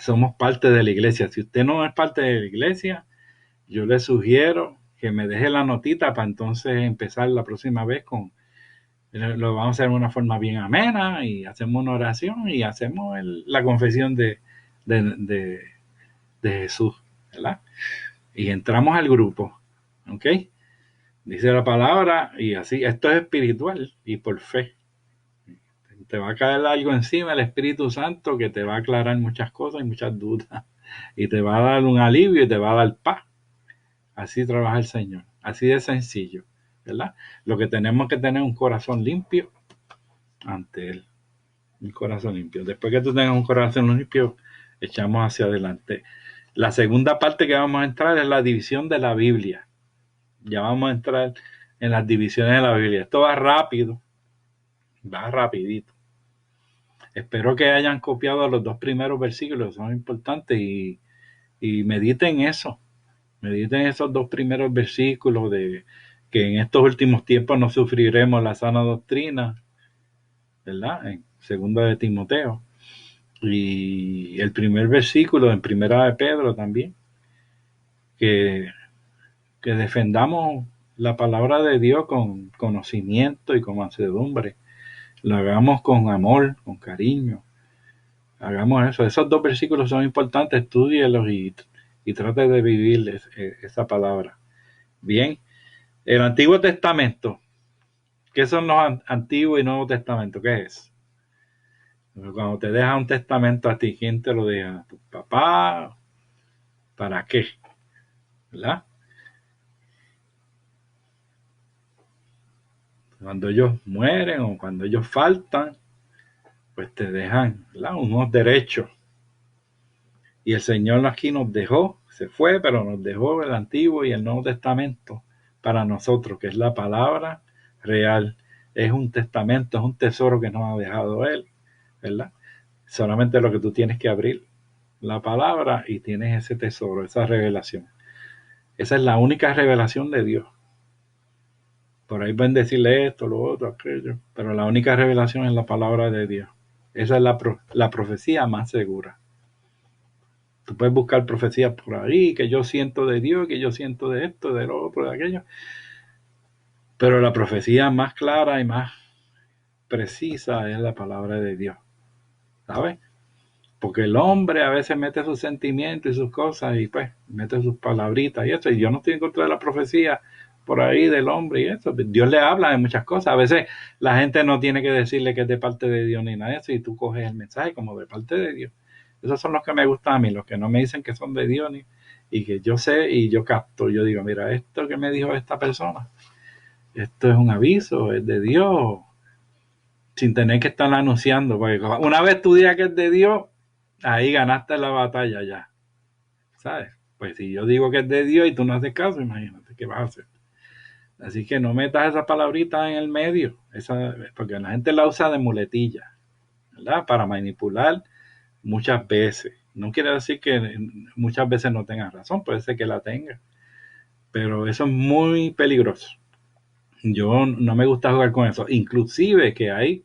somos parte de la iglesia. Si usted no es parte de la iglesia, yo le sugiero que me deje la notita para entonces empezar la próxima vez lo vamos a hacer de una forma bien amena, y hacemos una oración y hacemos la confesión de Jesús, ¿verdad? Y entramos al grupo, ¿ok? Dice la palabra, y así, esto es espiritual y por fe. te va a caer algo encima, el Espíritu Santo, que te va a aclarar muchas cosas y muchas dudas. Y te va a dar un alivio y te va a dar paz. Así trabaja el Señor. Así de sencillo, ¿verdad? Lo que tenemos que tener es un corazón limpio ante Él. Un corazón limpio. Después que tú tengas un corazón limpio, echamos hacia adelante. La segunda parte que vamos a entrar es la división de la Biblia. Ya vamos a entrar en las divisiones de la Biblia. Esto va rápido, va rapidito. Espero que hayan copiado los 2 primeros versículos, son importantes, y mediten eso. Mediten esos 2 primeros versículos de que en estos últimos tiempos no sufriremos la sana doctrina, ¿verdad? En segunda de Timoteo. Y el primer versículo en primera de Pedro también, que defendamos la palabra de Dios con conocimiento y con mansedumbre. Lo hagamos con amor, con cariño. Hagamos eso. Esos 2 versículos son importantes, estúdielos y trate de vivir esa palabra. Bien, el Antiguo Testamento. ¿Qué son los Antiguo y Nuevo Testamento? ¿Qué es? Cuando te deja un testamento a ti, ¿quién te lo deja? ¿Tu papá? ¿Para qué? ¿Verdad? Cuando ellos mueren o cuando ellos faltan, pues te dejan, ¿verdad?, unos derechos. Y el Señor aquí nos dejó, se fue, pero nos dejó el Antiguo y el Nuevo Testamento para nosotros, que es la palabra real. Es un testamento, es un tesoro que nos ha dejado Él, ¿verdad? Solamente lo que tú tienes que abrir la palabra y tienes ese tesoro, esa revelación. Esa es la única revelación de Dios. Por ahí pueden decirle esto, lo otro, aquello, pero la única revelación es la palabra de Dios. Esa es la profecía más segura. Tú puedes buscar profecías por ahí, que yo siento de Dios, que yo siento de esto, de lo otro, de aquello. Pero la profecía más clara y más precisa es la palabra de Dios. ¿Sabes? Porque el hombre a veces mete sus sentimientos y sus cosas y pues mete sus palabritas y eso. Y yo no estoy en contra de la profecía por ahí del hombre y eso. Dios le habla de muchas cosas. A veces la gente no tiene que decirle que es de parte de Dios ni nada de eso, y tú coges el mensaje como de parte de Dios. Esos son los que me gustan a mí, los que no me dicen que son de Dios y que yo sé y yo capto. Yo digo, mira, esto que me dijo esta persona, esto es un aviso, es de Dios, sin tener que estar anunciando. Porque una vez tú digas que es de Dios, ahí ganaste la batalla ya, ¿sabes? Pues si yo digo que es de Dios y tú no haces caso, imagínate, ¿qué vas a hacer? Así que no metas esa palabrita en el medio, porque la gente la usa de muletilla, ¿verdad? Para manipular muchas veces. No quiere decir que muchas veces no tengas razón, puede ser que la tenga, pero eso es muy peligroso. Yo no me gusta jugar con eso. Inclusive que hay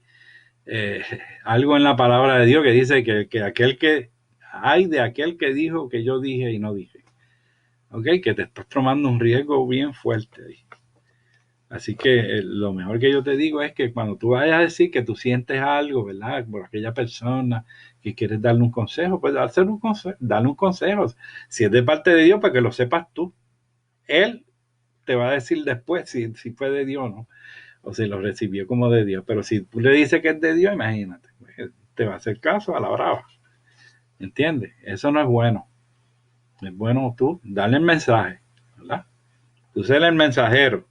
algo en la palabra de Dios que dice que aquel que hay de aquel que dijo que yo dije y no dije. ¿Ok? Que te estás tomando un riesgo bien fuerte ahí. Así que lo mejor que yo te digo es que cuando tú vayas a decir que tú sientes algo, ¿verdad?, por aquella persona que quieres darle un consejo, pues darle un consejo. Si es de parte de Dios, para que lo sepas tú. Él te va a decir después si fue de Dios o no, o si lo recibió como de Dios. Pero si tú le dices que es de Dios, imagínate, te va a hacer caso a la brava. ¿Entiendes? Eso no es bueno. Es bueno tú darle el mensaje, ¿verdad? Tú ser el mensajero.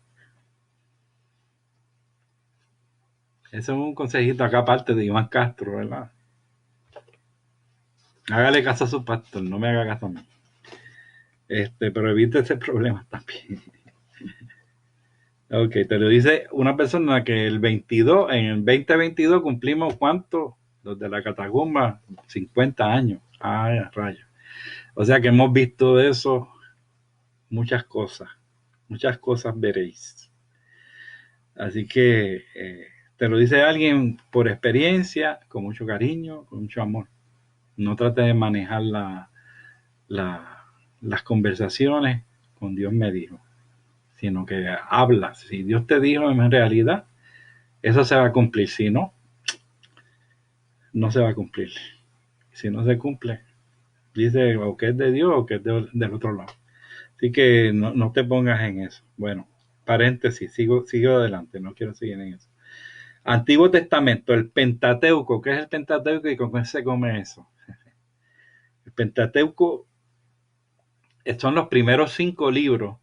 Ese es un consejito acá aparte de Iván Castro, ¿verdad? Hágale caso a su pastor, no me haga caso a mí. Pero evite ese problema también. Ok, te lo dice una persona que en el 2022 cumplimos, ¿cuánto? Los de la Catacumba, 50 años. Ay, rayos. O sea que hemos visto de eso muchas cosas veréis. Así que te lo dice alguien por experiencia, con mucho cariño, con mucho amor. No trate de manejar las conversaciones con Dios me dijo, sino que habla. Si Dios te dijo en realidad, eso se va a cumplir. Si no, no se va a cumplir. Si no se cumple, dice o que es de Dios o que es del otro lado. Así que no te pongas en eso. Bueno, paréntesis, sigo adelante, no quiero seguir en eso. Antiguo Testamento, el Pentateuco. ¿Qué es el Pentateuco y con qué se come eso? El Pentateuco son los primeros 5 libros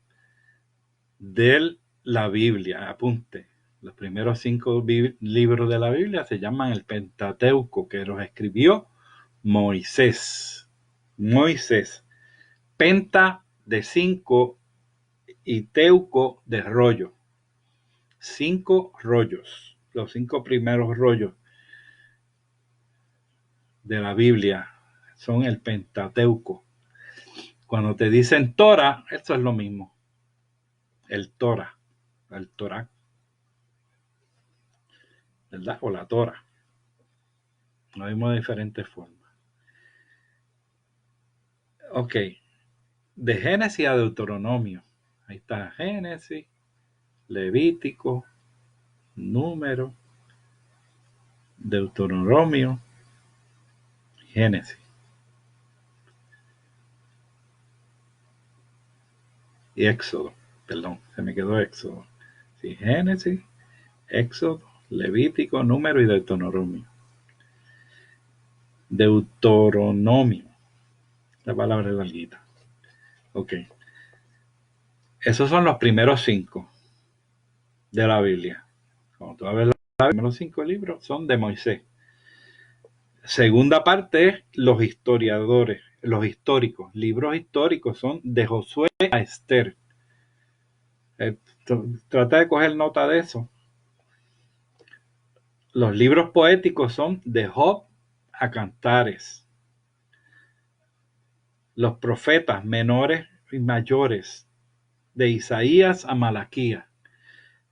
de la Biblia. Apunte. Los primeros 5 libros de la Biblia se llaman el Pentateuco, que los escribió Moisés. Moisés. Penta de 5 y teuco de rollo. 5 rollos. Los 5 primeros rollos de la Biblia son el Pentateuco. Cuando te dicen Torah, eso es lo mismo. El Torah, el Torah, ¿verdad? O la Torah. Lo vimos de diferentes formas. Ok. De Génesis a Deuteronomio. Ahí está Génesis, Levítico, Número, Deuteronomio, Génesis. Y Éxodo. Perdón, se me quedó Éxodo. Sí, Génesis, Éxodo, Levítico, Número y Deuteronomio. Deuteronomio. La palabra es larguita. Ok. Esos son los primeros 5 de la Biblia. Como tú ves, los primeros 5 libros son de Moisés. Segunda parte es los historiadores, los históricos. Libros históricos son de Josué a Esther. Trata de coger nota de eso. Los libros poéticos son de Job a Cantares. Los profetas menores y mayores, de Isaías a Malaquías.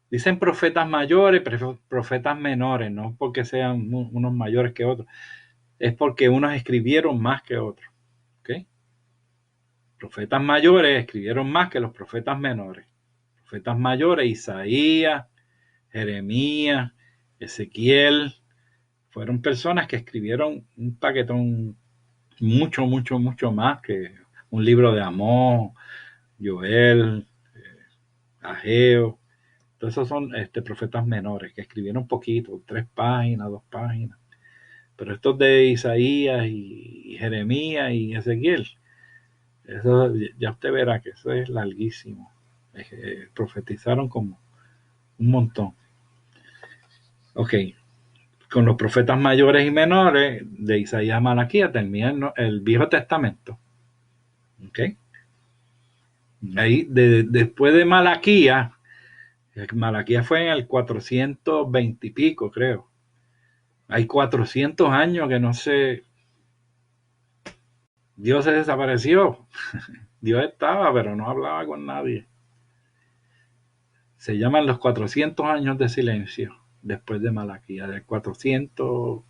Dicen profetas mayores, profetas menores, no porque sean unos mayores que otros, es porque unos escribieron más que otros. ¿Okay? Profetas mayores escribieron más que los profetas menores. Profetas mayores, Isaías, Jeremías, Ezequiel, fueron personas que escribieron un paquetón mucho, mucho, mucho más que un libro de Amós, Joel, Ageo. Todos esos son profetas menores que escribieron poquito, 3 páginas, 2 páginas. Pero estos de Isaías y Jeremías y Ezequiel, eso ya usted verá que eso es larguísimo. Profetizaron como un montón. Ok, con los profetas mayores y menores, de Isaías a Malaquías, termina el Viejo Testamento. Ok. Ahí, después de Malaquías fue en el 420 y pico, creo. Hay 400 años que no sé, Dios se desapareció. Dios estaba, pero no hablaba con nadie. Se llaman los 400 años de silencio después de Malaquías, del 400,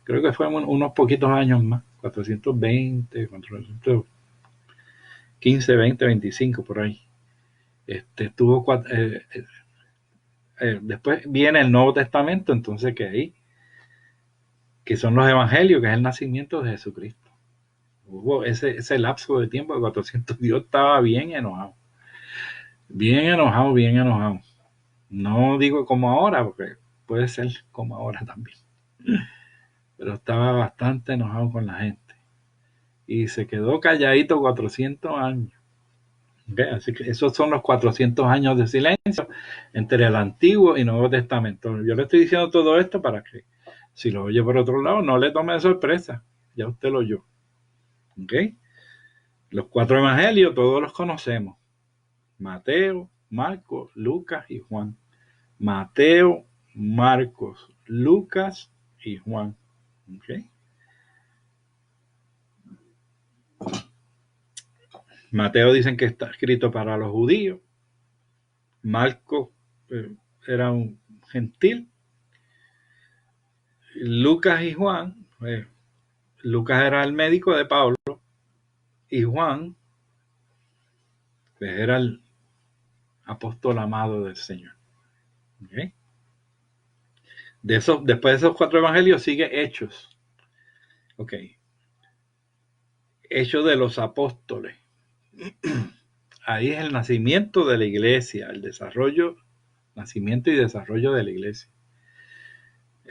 creo que fueron unos poquitos años más, 420, 415, 20, 25 por ahí. Después viene el Nuevo Testamento, entonces que son los evangelios, que es el nacimiento de Jesucristo. Hubo ese lapso de tiempo de 400, Dios estaba bien enojado. Bien enojado, bien enojado. No digo como ahora, porque puede ser como ahora también. Pero estaba bastante enojado con la gente. Y se quedó calladito 400 años. ¿Okay? Así que esos son los 400 años de silencio entre el Antiguo y Nuevo Testamento. Yo le estoy diciendo todo esto para que, si lo oye por otro lado, no le tome de sorpresa. Ya usted lo oyó. ¿Okay? Los 4 evangelios todos los conocemos. Mateo, Marcos, Lucas y Juan. Mateo, Marcos, Lucas y Juan. ¿Okay? Mateo dicen que está escrito para los judíos. Marcos era un gentil. Lucas y Juan, Lucas era el médico de Pablo y Juan pues, era el apóstol amado del Señor. ¿Okay? Después de esos 4 evangelios sigue Hechos. Ok. Hechos de los apóstoles. Ahí es el nacimiento de la iglesia, el desarrollo, nacimiento y desarrollo de la iglesia.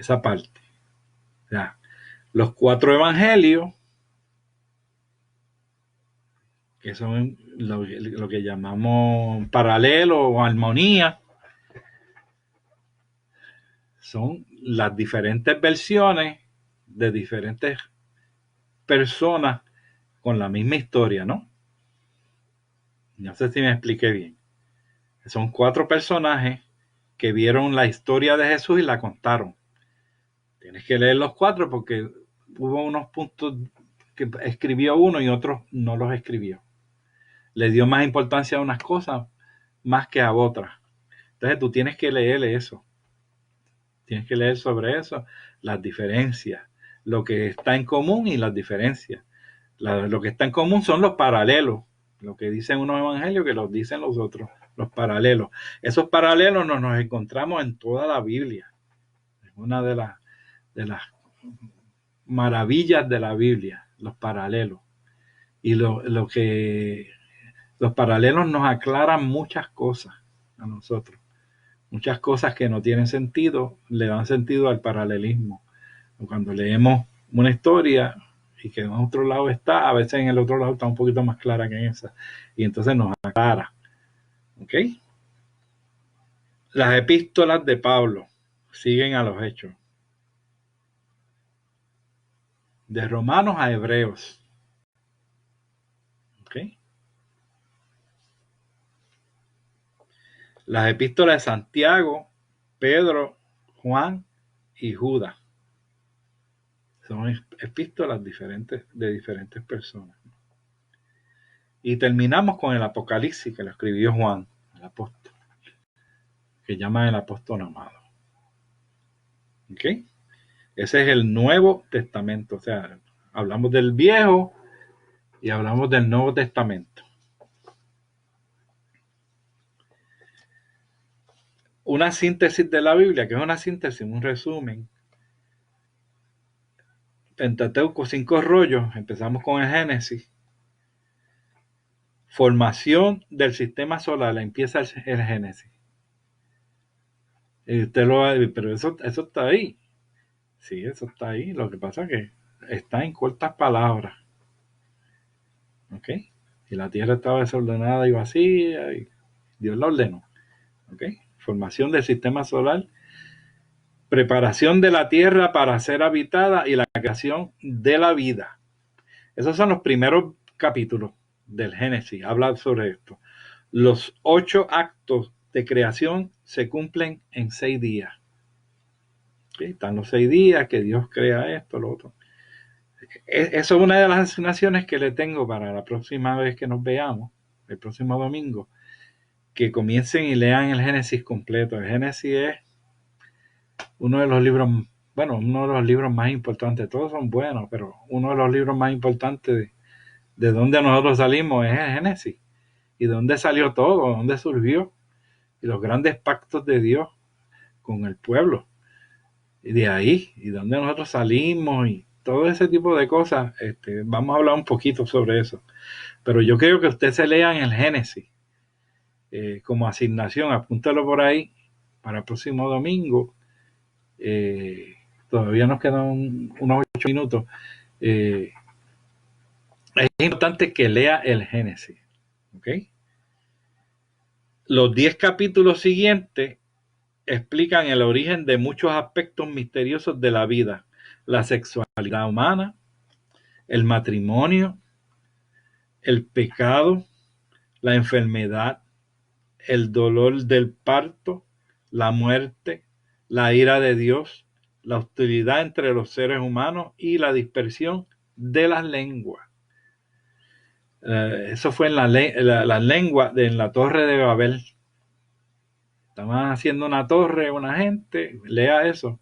esa parte. O sea, los 4 evangelios, que son lo que llamamos paralelo o armonía, son las diferentes versiones de diferentes personas con la misma historia, ¿no? No sé si me expliqué bien. Son 4 personajes que vieron la historia de Jesús y la contaron. Tienes que leer los 4 porque hubo unos puntos que escribió uno y otros no los escribió. Le dio más importancia a unas cosas más que a otras. Entonces tú tienes que leer eso. Tienes que leer sobre eso, las diferencias, lo que está en común y las diferencias. Lo que está en común son los paralelos, lo que dicen unos evangelios que los dicen los otros, los paralelos. Esos paralelos nos encontramos en toda la Biblia. Es una de las maravillas de la Biblia, los paralelos. Y lo que los paralelos nos aclaran muchas cosas a nosotros. Muchas cosas que no tienen sentido, le dan sentido al paralelismo. Cuando leemos una historia y que en otro lado está, a veces en el otro lado está un poquito más clara que en esa. Y entonces nos aclara. ¿Ok? Las epístolas de Pablo siguen a los hechos. De Romanos a Hebreos. ¿Ok? Las epístolas de Santiago, Pedro, Juan y Judas. Son epístolas diferentes de diferentes personas. Y terminamos con el Apocalipsis, que lo escribió Juan, el apóstol, que llama el apóstol amado. ¿Ok? Ese es el Nuevo Testamento. O sea, hablamos del Viejo y hablamos del Nuevo Testamento. Una síntesis de la Biblia, que es una síntesis, un resumen. Pentateuco, 5 rollos. Empezamos con el Génesis. Formación del sistema solar. Empieza el Génesis. Y usted lo va a decir, pero eso está ahí. Sí, eso está ahí. Lo que pasa es que está en cortas palabras. ¿Ok? Y la tierra estaba desordenada y vacía y Dios la ordenó. ¿Ok? Formación del sistema solar, preparación de la tierra para ser habitada y la creación de la vida. Esos son los primeros capítulos del Génesis. Habla sobre esto. Los 8 actos de creación se cumplen en 6 días. ¿Sí? Están los 6 días que Dios crea esto, lo otro. Eso es una de las asignaciones que le tengo para la próxima vez que nos veamos, el próximo domingo, que comiencen y lean el Génesis completo. El Génesis es uno de los libros, uno de los libros más importantes. Todos son buenos, pero uno de los libros más importantes de donde nosotros salimos es el Génesis. Y de dónde salió todo, de dónde surgió. Y los grandes pactos de Dios con el pueblo. Y de ahí, y de dónde nosotros salimos y todo ese tipo de cosas. Vamos a hablar un poquito sobre eso. Pero yo creo que usted se lea en el Génesis como asignación. Apúntalo por ahí para el próximo domingo. Todavía nos quedan unos 8 minutos. Es importante que lea el Génesis. ¿Ok? Los 10 capítulos siguientes explican el origen de muchos aspectos misteriosos de la vida, la sexualidad humana, el matrimonio, el pecado, la enfermedad, el dolor del parto, la muerte, la ira de Dios, la hostilidad entre los seres humanos y la dispersión de las lenguas. Eso fue en la lengua en la Torre de Babel. Estaban haciendo una torre, una gente, lea eso.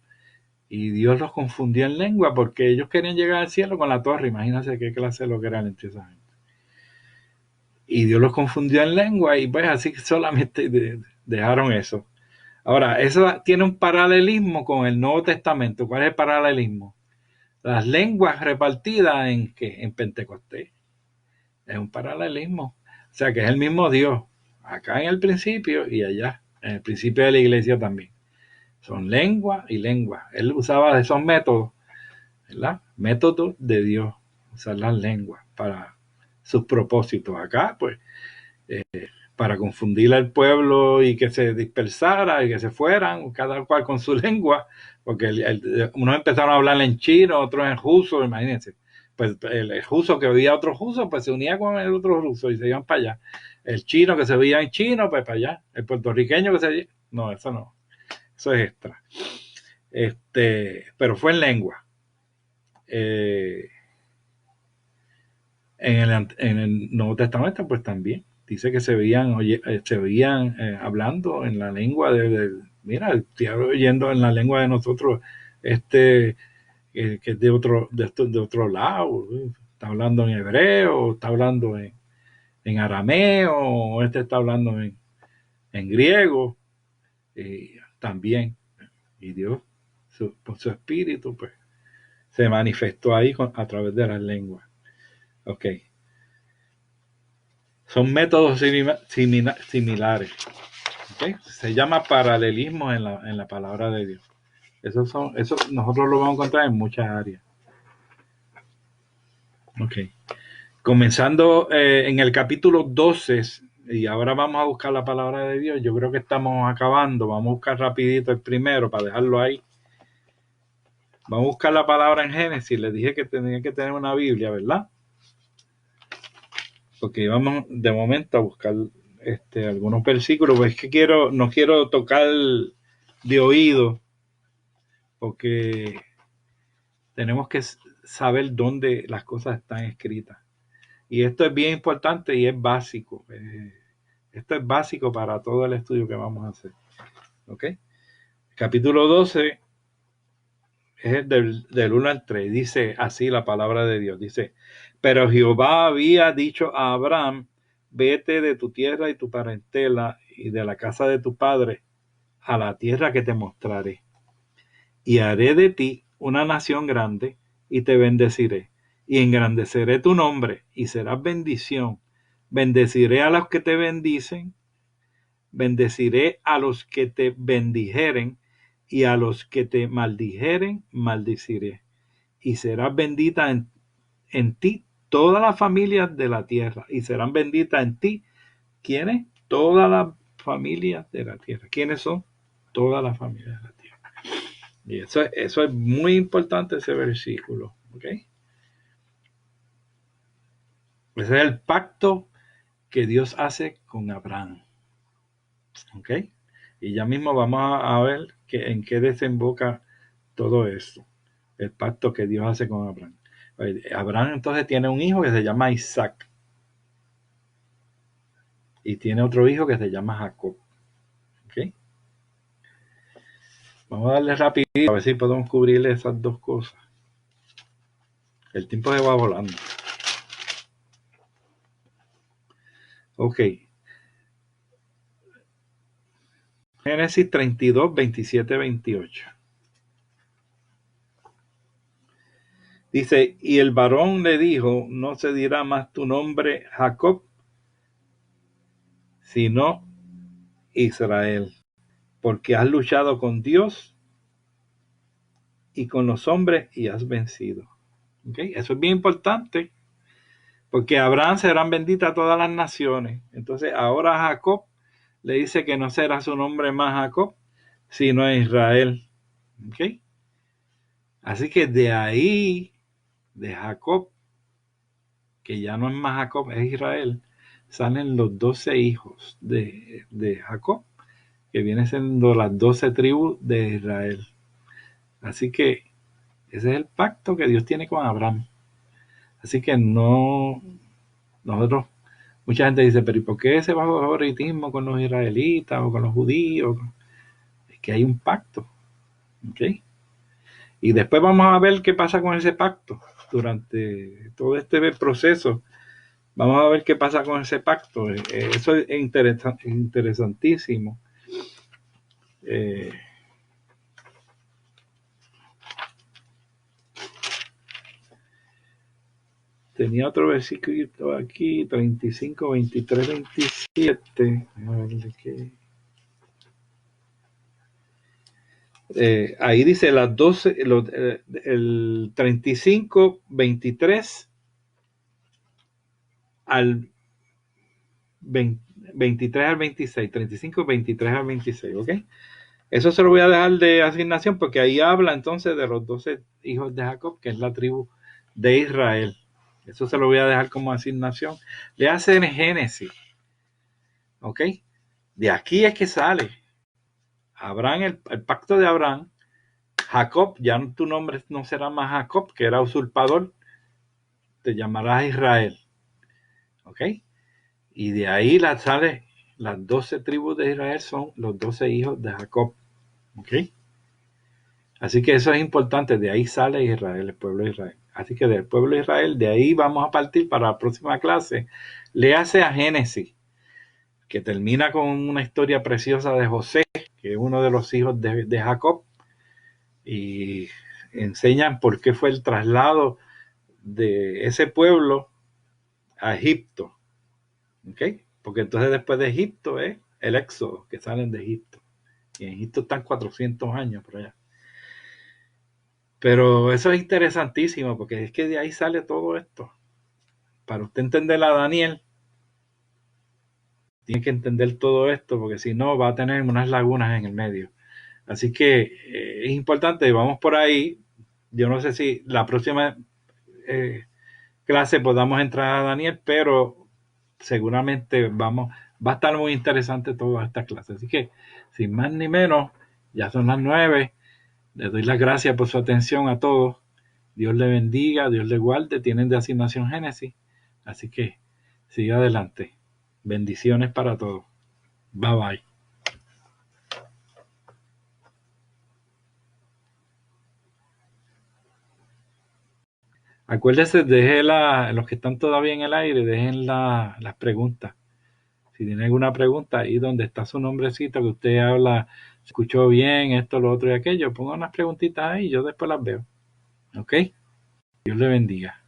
Y Dios los confundió en lengua porque ellos querían llegar al cielo con la torre. Imagínense qué clase de lo que eran entre esa gente. Y Dios los confundió en lengua y pues así solamente dejaron eso. Ahora, eso tiene un paralelismo con el Nuevo Testamento. ¿Cuál es el paralelismo? Las lenguas repartidas en Pentecostés. Es un paralelismo. O sea que es el mismo Dios. Acá en el principio y allá. En el principio de la iglesia también. Son lengua y lengua. Él usaba esos métodos, ¿verdad? Métodos de Dios, usar las lenguas para sus propósitos. Acá, pues, para confundir al pueblo y que se dispersara y que se fueran, cada cual con su lengua, porque unos empezaron a hablar en chino, otros en ruso, imagínense. Pues el ruso que oía otro ruso, pues se unía con el otro ruso y se iban para allá. El chino que se veía en chino, pues para allá. El puertorriqueño que se... No, eso no. Eso es extra. Pero fue en lengua. En el Nuevo Testamento, pues también dice que se veían hablando en la lengua mira, estoy oyendo en la lengua de nosotros, que es de otro lado, está hablando en hebreo, está hablando en arameo, está hablando en griego, también. Y Dios, por su espíritu, pues, se manifestó ahí a través de las lenguas. Ok. Son métodos similares. ¿Okay? Se llama paralelismo en la palabra de Dios. Eso nosotros lo vamos a encontrar en muchas áreas. Ok. Comenzando en el capítulo 12, y ahora vamos a buscar la palabra de Dios. Yo creo que estamos acabando. Vamos a buscar rapidito el primero para dejarlo ahí. Vamos a buscar la palabra en Génesis. Les dije que tenía que tener una Biblia, ¿verdad? Porque vamos de momento a buscar algunos versículos, pues es que no quiero tocar de oído, porque tenemos que saber dónde las cosas están escritas. Y esto es bien importante y es básico. Esto es básico para todo el estudio que vamos a hacer. ¿Ok? Capítulo 12 es del 1 al 3. Dice así la palabra de Dios. Dice, pero Jehová había dicho a Abraham, vete de tu tierra y tu parentela y de la casa de tu padre a la tierra que te mostraré. Y haré de ti una nación grande y te bendeciré. Y engrandeceré tu nombre y serás bendición. Bendeciré a los que te bendicen. Bendeciré a los que te bendijeren y a los que te maldijeren, maldiciré. Y serás bendita en ti todas las familias de la tierra. Y serán benditas en ti, ¿quiénes? Todas las familias de la tierra. ¿Quiénes son? Todas las familias de la tierra. Y eso es muy importante, ese versículo. ¿Ok? Ese es el pacto que Dios hace con Abraham. ¿Ok? Y ya mismo vamos a ver en qué desemboca todo esto. El pacto que Dios hace con Abraham. Abraham entonces tiene un hijo que se llama Isaac. Y tiene otro hijo que se llama Jacob. ¿Ok? Vamos a darle rápido a ver si podemos cubrirle esas dos cosas. El tiempo se va volando. Ok. Génesis 32, 27, 28. Dice, y el varón le dijo, no se dirá más tu nombre Jacob, sino Israel, porque has luchado con Dios y con los hombres y has vencido. ¿Okay? Eso es bien importante, porque Abraham serán benditas todas las naciones. Entonces ahora Jacob le dice que no será su nombre más Jacob, sino Israel. ¿Okay? Así que de ahí, de Jacob, que ya no es más Jacob, es Israel, salen los 12 hijos de Jacob, que vienen siendo las 12 tribus de Israel. Así que ese es el pacto que Dios tiene con Abraham. Así que nosotros, mucha gente dice, pero ¿y por qué ese bajo favoritismo con los israelitas o con los judíos? Es que hay un pacto. ¿Okay? Y después vamos a ver qué pasa con ese pacto durante todo este proceso. Vamos a ver qué pasa con ese pacto. Eso es interesantísimo. Tenía otro versículo aquí, 35, 23, 27. A ver de qué. Ahí dice las 12, el 35, 23 al 20, 23 al 26, 35, 23 al 26, ¿ok? Eso se lo voy a dejar de asignación porque ahí habla entonces de los 12 hijos de Jacob, que es la tribu de Israel. Eso se lo voy a dejar como asignación. Le hace en Génesis, ¿ok? De aquí es que sale Abraham, el pacto de Abraham. Jacob, ya tu nombre no será más Jacob, que era usurpador, te llamarás Israel, ¿ok? Y de ahí sale las 12 tribus de Israel son los 12 hijos de Jacob, ¿ok? Así que eso es importante, de ahí sale Israel, el pueblo de Israel. Así que del pueblo de Israel, de ahí vamos a partir para la próxima clase. Le hace a Génesis, que termina con una historia preciosa de José, que es uno de los hijos de Jacob, y enseñan por qué fue el traslado de ese pueblo a Egipto, ¿ok? Porque entonces después de Egipto es el éxodo, que salen de Egipto. Y en Egipto están 400 años por allá. Pero eso es interesantísimo, porque es que de ahí sale todo esto. Para usted entender a Daniel, tiene que entender todo esto, porque si no va a tener unas lagunas en el medio. Así que es importante, vamos por ahí. Yo no sé si la próxima clase podamos entrar a Daniel, pero seguramente va a estar muy interesante toda esta clase. Así que, sin más ni menos, ya son las 9. Les doy las gracias por su atención a todos. Dios le bendiga, Dios le guarde. Tienen de asignación Génesis. Así que siga adelante. Bendiciones para todos. Bye bye. Acuérdese, los que están todavía en el aire, dejen las preguntas. Si tiene alguna pregunta, ahí donde está su nombrecito, que usted habla, escuchó bien esto, lo otro y aquello, ponga unas preguntitas ahí y yo después las veo. ¿Ok? Dios le bendiga.